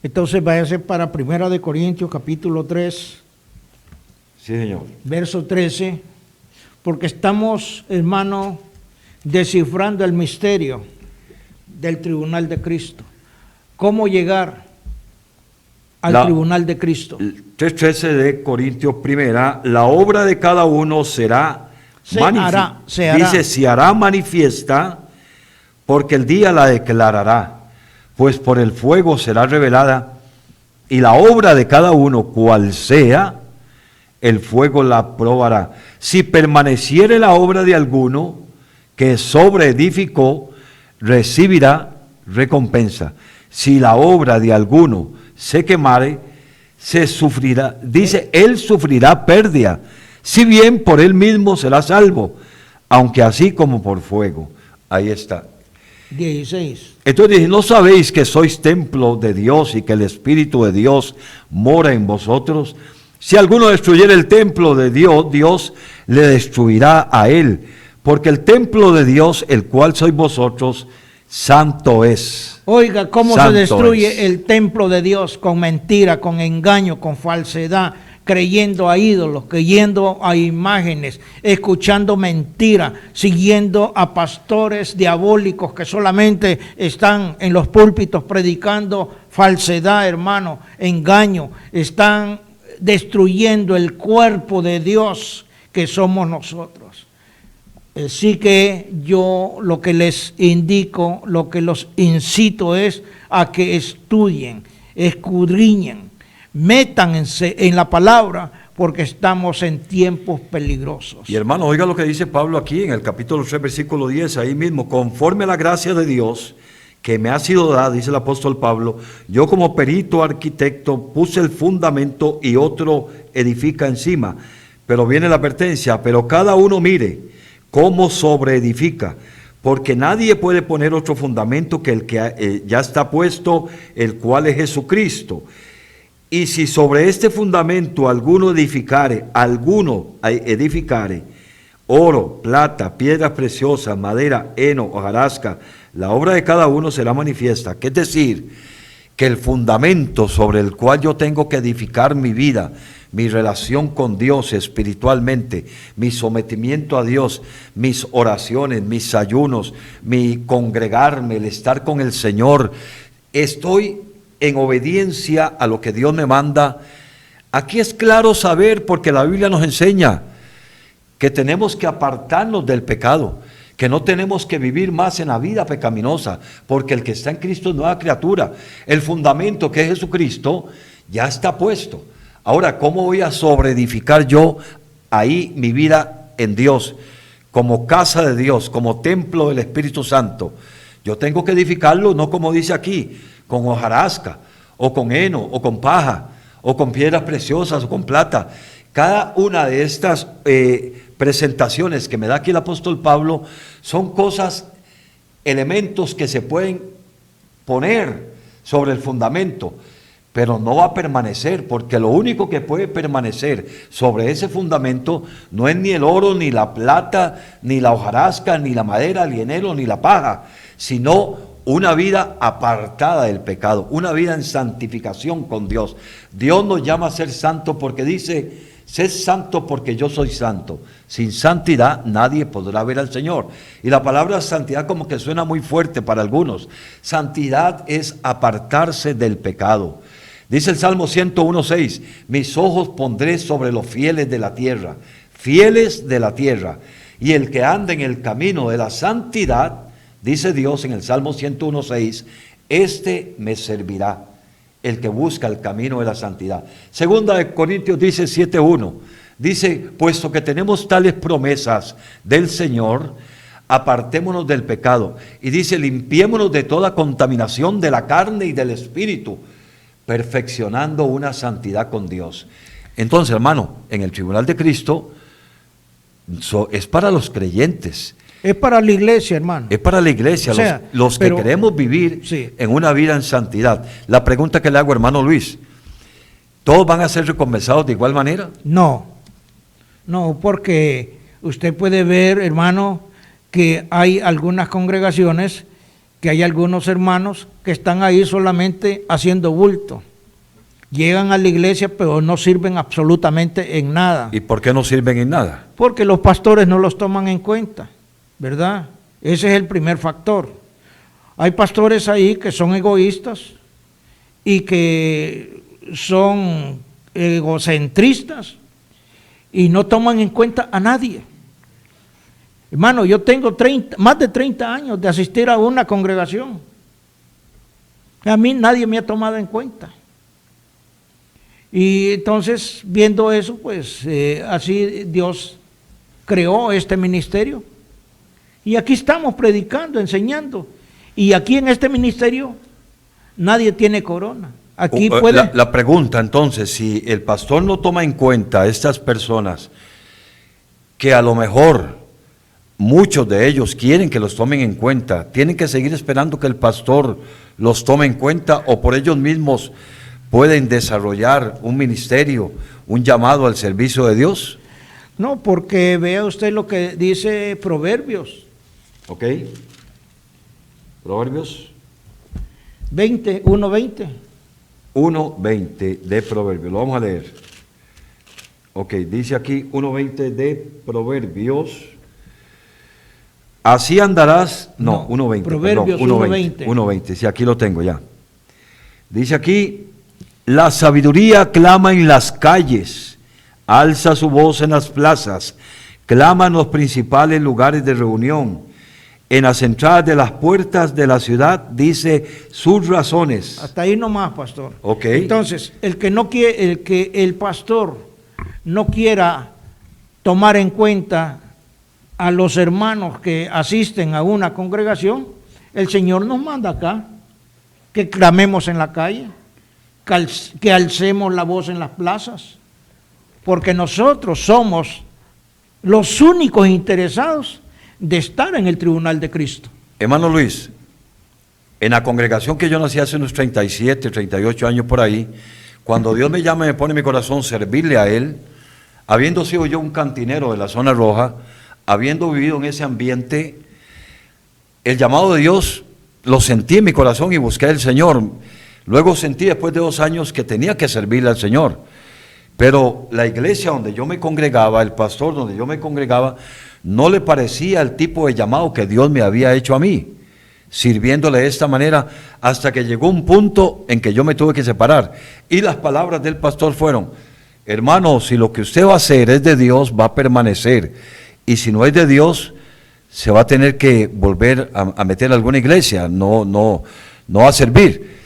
C: Entonces váyase para 1 Corintios capítulo 3,
D: Sí, señor.
C: verso 13, porque estamos, hermano, descifrando el misterio. del tribunal de Cristo. ¿Cómo llegar al tribunal de Cristo?
D: 3:13 de Corintios primera, la obra de cada uno se hará. Dice, se hará manifiesta, porque el día la declarará, pues por el fuego será revelada, y la obra de cada uno, cual sea, el fuego la probará. Si permaneciere la obra de alguno que sobreedificó, recibirá recompensa. Si la obra de alguno se quemare, se sufrirá, dice, él sufrirá pérdida, si bien por él mismo será salvo, aunque así como por fuego. Ahí está.
C: 16.
D: Entonces dice, ¿no sabéis que sois templo de Dios y que el Espíritu de Dios mora en vosotros? Si alguno destruyera el templo de Dios, Dios le destruirá a él, porque el templo de Dios, el cual sois vosotros, santo es.
C: Oiga, ¿cómo
D: Santo
C: se destruye
D: es
C: el templo de Dios? Con mentira, con engaño, con falsedad, creyendo a ídolos, creyendo a imágenes, escuchando mentira, siguiendo a pastores diabólicos que solamente están en los púlpitos predicando falsedad, hermano, engaño. Están destruyendo el cuerpo de Dios que somos nosotros. Así que yo lo que les indico, lo que los incito es a que estudien, escudriñen, métanse en la palabra, porque estamos en tiempos peligrosos.
D: Y hermano, oiga lo que dice Pablo aquí en el capítulo 3, versículo 10, ahí mismo, conforme a la gracia de Dios que me ha sido dada, dice el apóstol Pablo, yo como perito arquitecto puse el fundamento y otro edifica encima. Pero viene la advertencia, pero cada uno mire cómo sobreedifica, porque nadie puede poner otro fundamento que el que ya está puesto, el cual es Jesucristo. Y si sobre este fundamento alguno edificare, oro, plata, piedras preciosas, madera, heno, hojarasca, la obra de cada uno será manifiesta. ¿Qué es decir? Que el fundamento sobre el cual yo tengo que edificar mi vida, mi relación con Dios espiritualmente, mi sometimiento a Dios, mis oraciones, mis ayunos, mi congregarme, el estar con el Señor, estoy en obediencia a lo que Dios me manda. Aquí es claro saber, porque la Biblia nos enseña que tenemos que apartarnos del pecado, que no tenemos que vivir más en la vida pecaminosa, porque el que está en Cristo es nueva criatura. El fundamento que es Jesucristo ya está puesto. Ahora, ¿cómo voy a sobreedificar yo ahí mi vida en Dios, como casa de Dios, como templo del Espíritu Santo? Yo tengo que edificarlo, no como dice aquí, con hojarasca, o con heno, o con paja, o con piedras preciosas, o con plata. Cada una de estas presentaciones que me da aquí el apóstol Pablo son cosas, elementos que se pueden poner sobre el fundamento, pero no va a permanecer, porque lo único que puede permanecer sobre ese fundamento no es ni el oro, ni la plata, ni la hojarasca, ni la madera, ni el heno, ni la paja, sino una vida apartada del pecado, una vida en santificación con Dios. Dios nos llama a ser santos porque dice, sed santo porque yo soy santo. Sin santidad nadie podrá ver al Señor. Y la palabra santidad como que suena muy fuerte para algunos. Santidad es apartarse del pecado. Dice el Salmo 101:6, mis ojos pondré sobre los fieles de la tierra, y el que anda en el camino de la santidad, dice Dios en el Salmo 101:6, este me servirá, el que busca el camino de la santidad. Segunda de Corintios dice 7:1, dice, puesto que tenemos tales promesas del Señor, apartémonos del pecado. Y dice, limpiémonos de toda contaminación de la carne y del espíritu, perfeccionando una santidad con Dios. Entonces, hermano, en el tribunal de Cristo es para los creyentes.
C: Es para la iglesia, hermano.
D: Es para la iglesia,
C: O sea,
D: los que queremos vivir en una vida en santidad. La pregunta que le hago, hermano Luis, ¿todos van a ser recompensados de igual manera?
C: No, porque usted puede ver, hermano, que hay algunas congregaciones, que hay algunos hermanos que están ahí solamente haciendo bulto. Llegan a la iglesia, pero no sirven absolutamente en nada.
D: ¿Y por qué no sirven en nada?
C: Porque los pastores no los toman en cuenta, ¿verdad? Ese es el primer factor. Hay pastores ahí que son egoístas y que son egocentristas y no toman en cuenta a nadie. Hermano, yo tengo más de 30 años de asistir a una congregación. A mí nadie me ha tomado en cuenta. Y entonces, viendo eso, pues así Dios creó este ministerio. Y aquí estamos predicando, enseñando. Y aquí en este ministerio nadie tiene corona. Aquí puede...
D: La pregunta entonces, si el pastor no toma en cuenta a estas personas, que a lo mejor muchos de ellos quieren que los tomen en cuenta, ¿tienen que seguir esperando que el pastor los tome en cuenta o por ellos mismos pueden desarrollar un ministerio, un llamado al servicio de Dios?
C: No, porque vea usted lo que dice Proverbios.
D: ¿Ok? Proverbios
C: 1:20.
D: 1:20 de Proverbios, lo vamos a leer. Ok, dice aquí 1:20 de Proverbios. Así andarás, no, 1:20.
C: Proverbios 1:20.
D: 1:20, sí, aquí lo tengo ya. Dice aquí, la sabiduría clama en las calles, alza su voz en las plazas, clama en los principales lugares de reunión. En las entradas de las puertas de la ciudad dice sus razones.
C: Hasta ahí nomás, pastor.
D: Ok.
C: Entonces, el que el pastor no quiera tomar en cuenta a los hermanos que asisten a una congregación, el Señor nos manda acá que clamemos en la calle, que alcemos la voz en las plazas, porque nosotros somos los únicos interesados de estar en el tribunal de Cristo.
D: Hermano Luis, en la congregación que yo nací hace unos 37, 38 años por ahí, cuando Dios me llama y me pone en mi corazón servirle a Él, habiendo sido yo un cantinero de la zona roja, habiendo vivido en ese ambiente, el llamado de Dios lo sentí en mi corazón y busqué al Señor. Luego sentí después de 2 años que tenía que servirle al Señor. Pero la iglesia donde yo me congregaba, el pastor donde yo me congregaba, no le parecía el tipo de llamado que Dios me había hecho a mí, sirviéndole de esta manera, hasta que llegó un punto en que yo me tuve que separar. Y las palabras del pastor fueron: hermano, si lo que usted va a hacer es de Dios, va a permanecer. Y si no es de Dios, se va a tener que volver a meter a alguna iglesia, no a servir.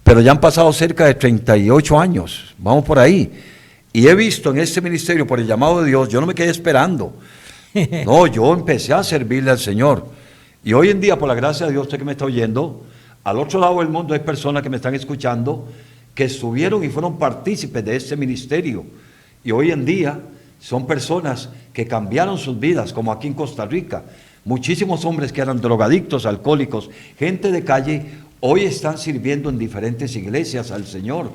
D: Pero ya han pasado cerca de 38 años, vamos por ahí. Y he visto en este ministerio, por el llamado de Dios, yo no me quedé esperando. No, yo empecé a servirle al Señor. Y hoy en día, por la gracia de Dios, usted que me está oyendo, al otro lado del mundo hay personas que me están escuchando, que estuvieron y fueron partícipes de este ministerio. Y hoy en día son personas que cambiaron sus vidas, como aquí en Costa Rica. Muchísimos hombres que eran drogadictos, alcohólicos, gente de calle, hoy están sirviendo en diferentes iglesias al Señor.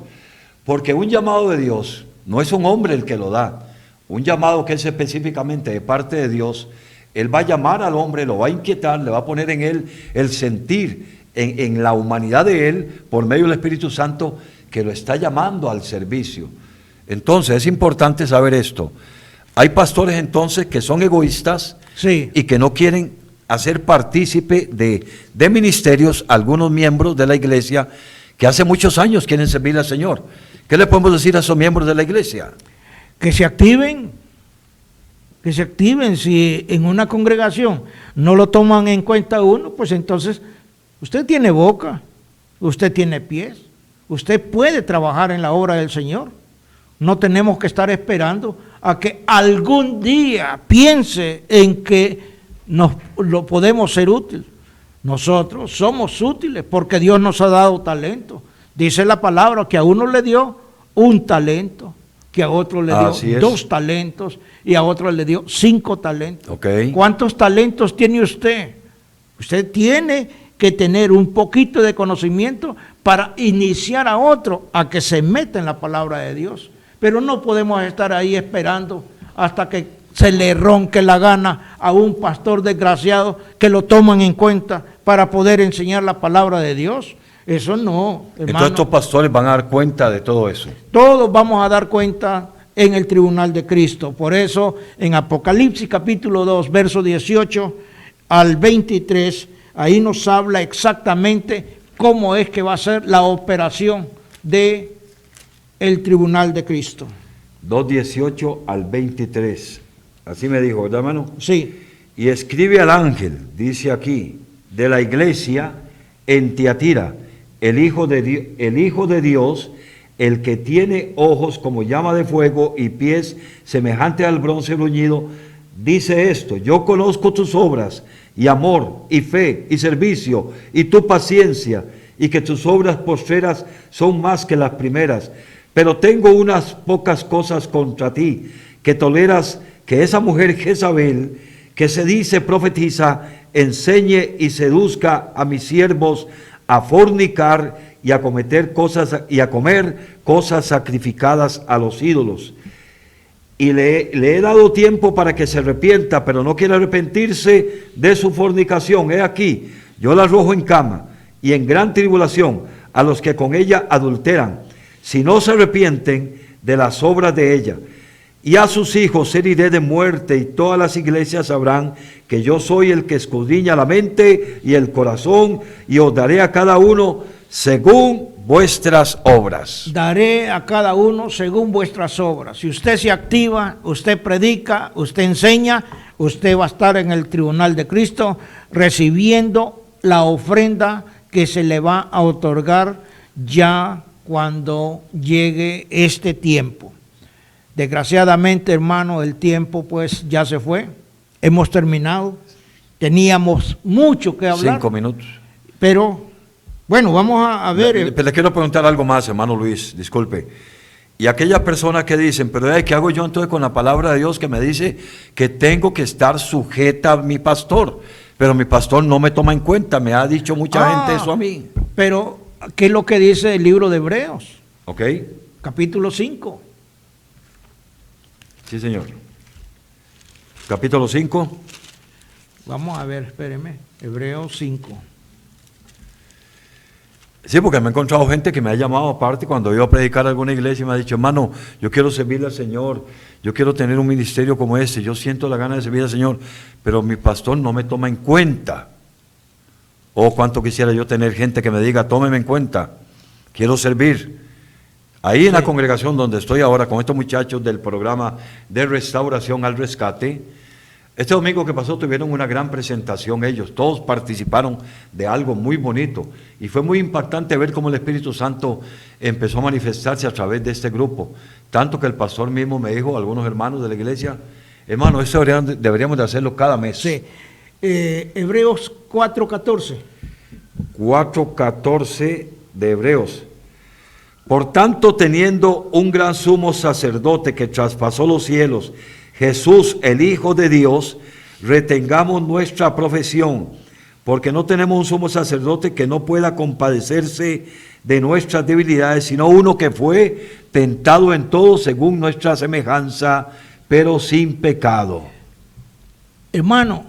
D: Porque un llamado de Dios no es un hombre el que lo da. Un llamado que es específicamente de parte de Dios, Él va a llamar al hombre, lo va a inquietar, le va a poner en él el sentir, en la humanidad de él, por medio del Espíritu Santo, que lo está llamando al servicio. Entonces es importante saber esto. Hay pastores entonces que son egoístas,
C: Sí.
D: y que no quieren hacer partícipe de ministerios algunos miembros de la iglesia que hace muchos años quieren servir al Señor. ¿Qué le podemos decir a esos miembros de la iglesia?
C: Que se activen, si en una congregación no lo toman en cuenta uno, pues entonces usted tiene boca, usted tiene pies, usted puede trabajar en la obra del Señor. No tenemos que estar esperando a que algún día piense en que lo podemos ser útil. Nosotros somos útiles porque Dios nos ha dado talento. Dice la palabra que a uno le dio un talento, que a otro le dio 2 talentos y a otro le dio 5 talentos.
D: Okay.
C: ¿Cuántos talentos tiene usted? Usted tiene que tener un poquito de conocimiento para iniciar a otro a que se meta en la palabra de Dios. Pero no podemos estar ahí esperando hasta que se le ronque la gana a un pastor desgraciado que lo toman en cuenta para poder enseñar la palabra de Dios. Eso no, hermano.
D: Entonces estos pastores van a dar cuenta de todo eso.
C: Todos vamos a dar cuenta en el tribunal de Cristo. Por eso en Apocalipsis capítulo 2, verso 18 al 23, ahí nos habla exactamente cómo es que va a ser la operación de el tribunal de Cristo.
D: 2:18 al 23. Así me dijo, ¿verdad, hermano?
C: Sí,
D: Y escribe al ángel, dice aquí, de la iglesia en Tiatira, el Hijo de Dios, el que tiene ojos como llama de fuego y pies semejante al bronce bruñido, dice esto: yo conozco tus obras y amor y fe y servicio y tu paciencia, y que tus obras postreras son más que las primeras. Pero tengo unas pocas cosas contra ti, que toleras que esa mujer Jezabel, que se dice profetiza, enseñe y seduzca a mis siervos a fornicar y a comer cosas sacrificadas a los ídolos. Y le he dado tiempo para que se arrepienta, pero no quiere arrepentirse de su fornicación. He aquí, yo la arrojo en cama y en gran tribulación a los que con ella adulteran, si no se arrepienten de las obras de ella. Y a sus hijos heriré de muerte, y todas las iglesias sabrán que yo soy el que escudriña la mente y el corazón, y os daré a cada uno según vuestras obras.
C: daré a cada uno según vuestras obras. Si usted se activa, usted predica, usted enseña, usted va a estar en el tribunal de Cristo recibiendo la ofrenda que se le va a otorgar ya cuando llegue este tiempo. Desgraciadamente, hermano, el tiempo pues ya se fue. Hemos terminado. Teníamos mucho que hablar.
D: 5 minutos.
C: Pero, bueno, vamos a ver.
D: Le quiero preguntar algo más, hermano Luis, disculpe. Y aquellas personas que dicen, pero ¿qué hago yo entonces con la palabra de Dios que me dice que tengo que estar sujeta a mi pastor? Pero mi pastor no me toma en cuenta, me ha dicho mucha gente eso a mí.
C: Pero, ¿qué es lo que dice el libro de Hebreos?
D: ¿Ok?
C: Capítulo 5.
D: Sí, señor. Capítulo 5.
C: Vamos a ver, espéreme. Hebreos 5.
D: Sí, porque me he encontrado gente que me ha llamado aparte cuando yo a predicar a alguna iglesia y me ha dicho, hermano, yo quiero servirle al Señor, yo quiero tener un ministerio como este, yo siento la gana de servir al Señor, pero mi pastor no me toma en cuenta. Oh, cuánto quisiera yo tener gente que me diga, tómeme en cuenta, quiero servir. Ahí en la congregación donde estoy ahora con estos muchachos del programa de Restauración al Rescate, este domingo que pasó tuvieron una gran presentación ellos, todos participaron de algo muy bonito y fue muy impactante ver cómo el Espíritu Santo empezó a manifestarse a través de este grupo, tanto que el pastor mismo me dijo, algunos hermanos de la iglesia, hermano, esto deberíamos de hacerlo cada mes.
C: Sí. Hebreos 4:14.
D: 4:14 de Hebreos. Por tanto, teniendo un gran sumo sacerdote que traspasó los cielos, Jesús, el Hijo de Dios, retengamos nuestra profesión, porque no tenemos un sumo sacerdote que no pueda compadecerse de nuestras debilidades, sino uno que fue tentado en todo según nuestra semejanza, pero sin pecado.
C: Hermano,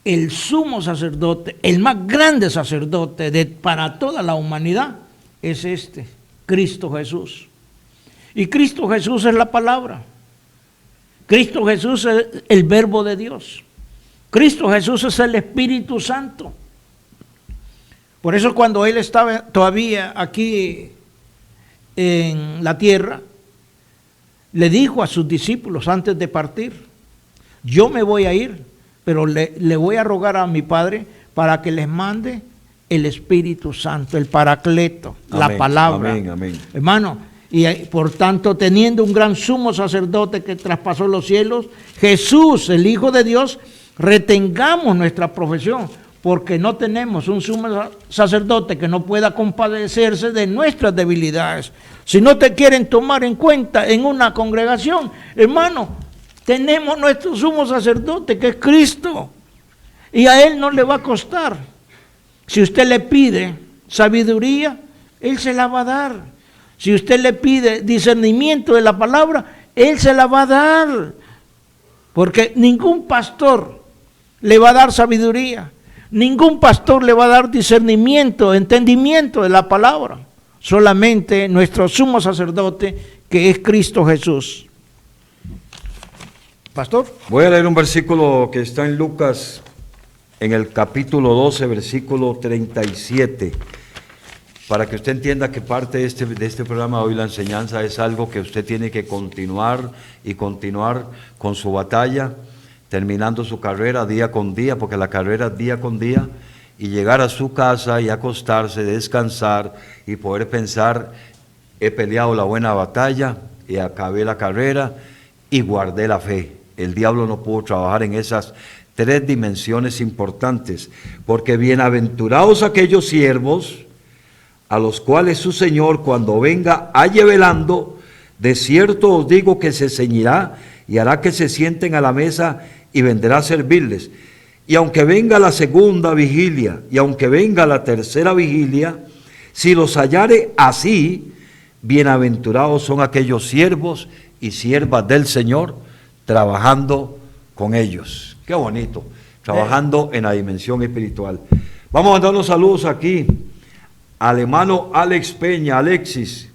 C: el sumo sacerdote, el más grande sacerdote para toda la humanidad, es Cristo Jesús. Y Cristo Jesús es la palabra. Cristo Jesús es el verbo de Dios. Cristo Jesús es el Espíritu Santo. Por eso cuando Él estaba todavía aquí en la tierra, le dijo a sus discípulos antes de partir, yo me voy a ir, pero le voy a rogar a mi Padre para que les mande el Espíritu Santo, el Paracleto, la palabra.
D: Amén, amén.
C: Hermano, y por tanto, teniendo un gran sumo sacerdote que traspasó los cielos, Jesús, el Hijo de Dios, retengamos nuestra profesión, porque no tenemos un sumo sacerdote que no pueda compadecerse de nuestras debilidades. Si no te quieren tomar en cuenta en una congregación, hermano, tenemos nuestro sumo sacerdote que es Cristo, y a Él no le va a costar. Si usted le pide sabiduría, Él se la va a dar. Si usted le pide discernimiento de la palabra, Él se la va a dar. Porque ningún pastor le va a dar sabiduría. Ningún pastor le va a dar discernimiento, entendimiento de la palabra. Solamente nuestro sumo sacerdote, que es Cristo Jesús. Pastor.
D: Voy a leer un versículo que está en Lucas en el capítulo 12, versículo 37. Para que usted entienda que parte de este programa de hoy, la enseñanza, es algo que usted tiene que continuar y continuar con su batalla, terminando su carrera día con día, porque la carrera es día con día, y llegar a su casa y acostarse, descansar y poder pensar, he peleado la buena batalla y acabé la carrera y guardé la fe. El diablo no pudo trabajar en esas tres dimensiones importantes, porque bienaventurados aquellos siervos a los cuales su Señor cuando venga halle velando, de cierto os digo que se ceñirá y hará que se sienten a la mesa y vendrá a servirles. Y aunque venga la segunda vigilia y aunque venga la tercera vigilia, si los hallare así, bienaventurados son aquellos siervos y siervas del Señor trabajando con ellos. Qué bonito, trabajando en la dimensión espiritual. Vamos a mandar unos saludos aquí al hermano Alex Peña, Alexis,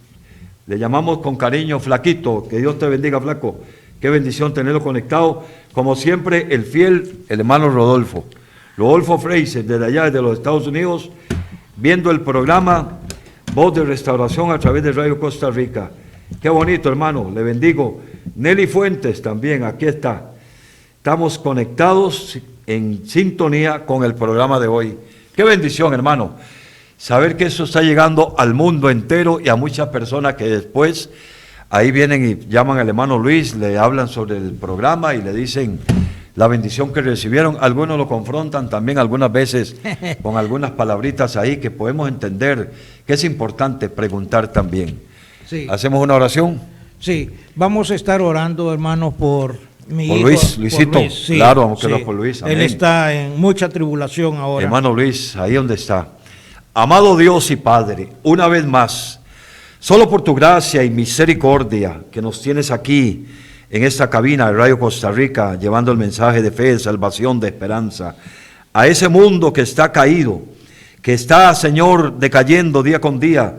D: le llamamos con cariño Flaquito, que Dios te bendiga, Flaco, qué bendición tenerlo conectado, como siempre el fiel, el hermano Rodolfo Fraser, desde allá, desde los Estados Unidos, viendo el programa Voz de Restauración a través de Radio Costa Rica, qué bonito hermano, le bendigo. Nelly Fuentes también, aquí está, estamos conectados en sintonía con el programa de hoy, qué bendición hermano. Saber que eso está llegando al mundo entero y a muchas personas que después ahí vienen y llaman al hermano Luis, le hablan sobre el programa y le dicen la bendición que recibieron. Algunos lo confrontan también algunas veces con algunas palabritas ahí que podemos entender que es importante preguntar también.
C: Sí.
D: ¿Hacemos una oración?
C: Sí, vamos a estar orando, hermanos, por mi
D: por
C: hijo.
D: Luisito,
C: por Luis, sí,
D: claro, vamos a
C: sí.
D: quedar por Luis. Amén.
C: Él está en mucha tribulación ahora.
D: Hermano Luis, ahí donde está. Amado Dios y Padre, una vez más, solo por tu gracia y misericordia que nos tienes aquí en esta cabina de Radio Costa Rica, llevando el mensaje de fe, de salvación, de esperanza, a ese mundo que está caído, que está, Señor, decayendo día con día,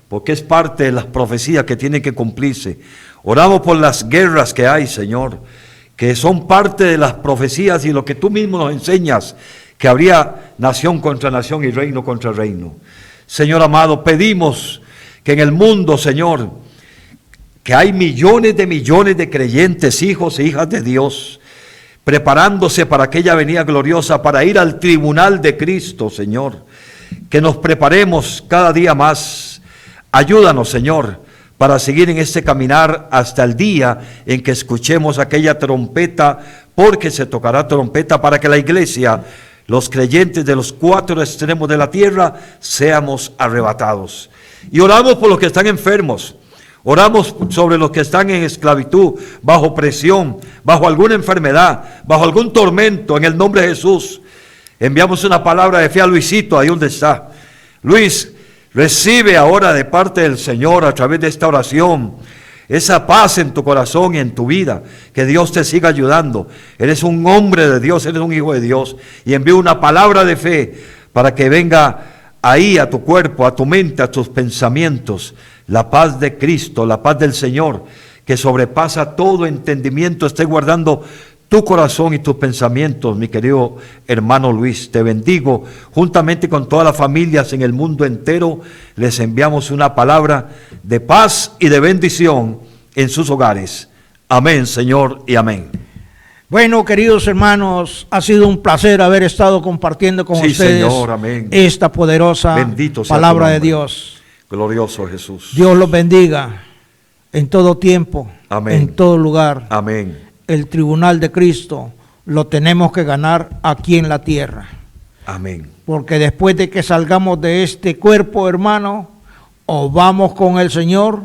D: porque es parte de las profecías que tienen que cumplirse. Oramos por las guerras que hay, Señor, que son parte de las profecías y lo que tú mismo nos enseñas, que habría nación contra nación y reino contra reino. Señor amado, pedimos que en el mundo, Señor, que hay millones de creyentes, hijos e hijas de Dios, preparándose para aquella venida gloriosa, para ir al tribunal de Cristo, Señor, que nos preparemos cada día más. Ayúdanos, Señor, para seguir en este caminar hasta el día en que escuchemos aquella trompeta, porque se tocará trompeta para que la iglesia, los creyentes de los cuatro extremos de la tierra, seamos arrebatados. Y oramos por los que están enfermos, oramos sobre los que están en esclavitud, bajo presión, bajo alguna enfermedad, bajo algún tormento, en el nombre de Jesús. Enviamos una palabra de fe a Luisito, ahí donde está. Luis, recibe ahora de parte del Señor, a través de esta oración, esa paz en tu corazón y en tu vida, que Dios te siga ayudando. Eres un hombre de Dios, eres un hijo de Dios, y envío una palabra de fe para que venga ahí a tu cuerpo, a tu mente, a tus pensamientos, la paz de Cristo, la paz del Señor, que sobrepasa todo entendimiento, esté guardando tu corazón y tus pensamientos, mi querido hermano Luis. Te bendigo, juntamente con todas las familias en el mundo entero, les enviamos una palabra de paz y de bendición en sus hogares. Amén, Señor, y amén.
C: Bueno, queridos hermanos, ha sido un placer haber estado compartiendo con ustedes,
D: Señor, amén,
C: esta poderosa
D: bendito sea
C: palabra
D: tu
C: de
D: nombre.
C: Dios.
D: Glorioso Jesús.
C: Dios los bendiga en todo tiempo,
D: Amén.
C: en todo lugar.
D: Amén.
C: El tribunal de Cristo lo tenemos que ganar aquí en la tierra.
D: Amén.
C: Porque después de que salgamos de este cuerpo, hermano, o vamos con el Señor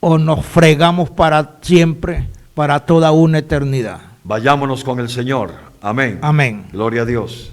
C: o nos fregamos para siempre, para toda una eternidad.
D: Vayámonos con el Señor. Amén.
C: Amén.
D: Gloria a Dios.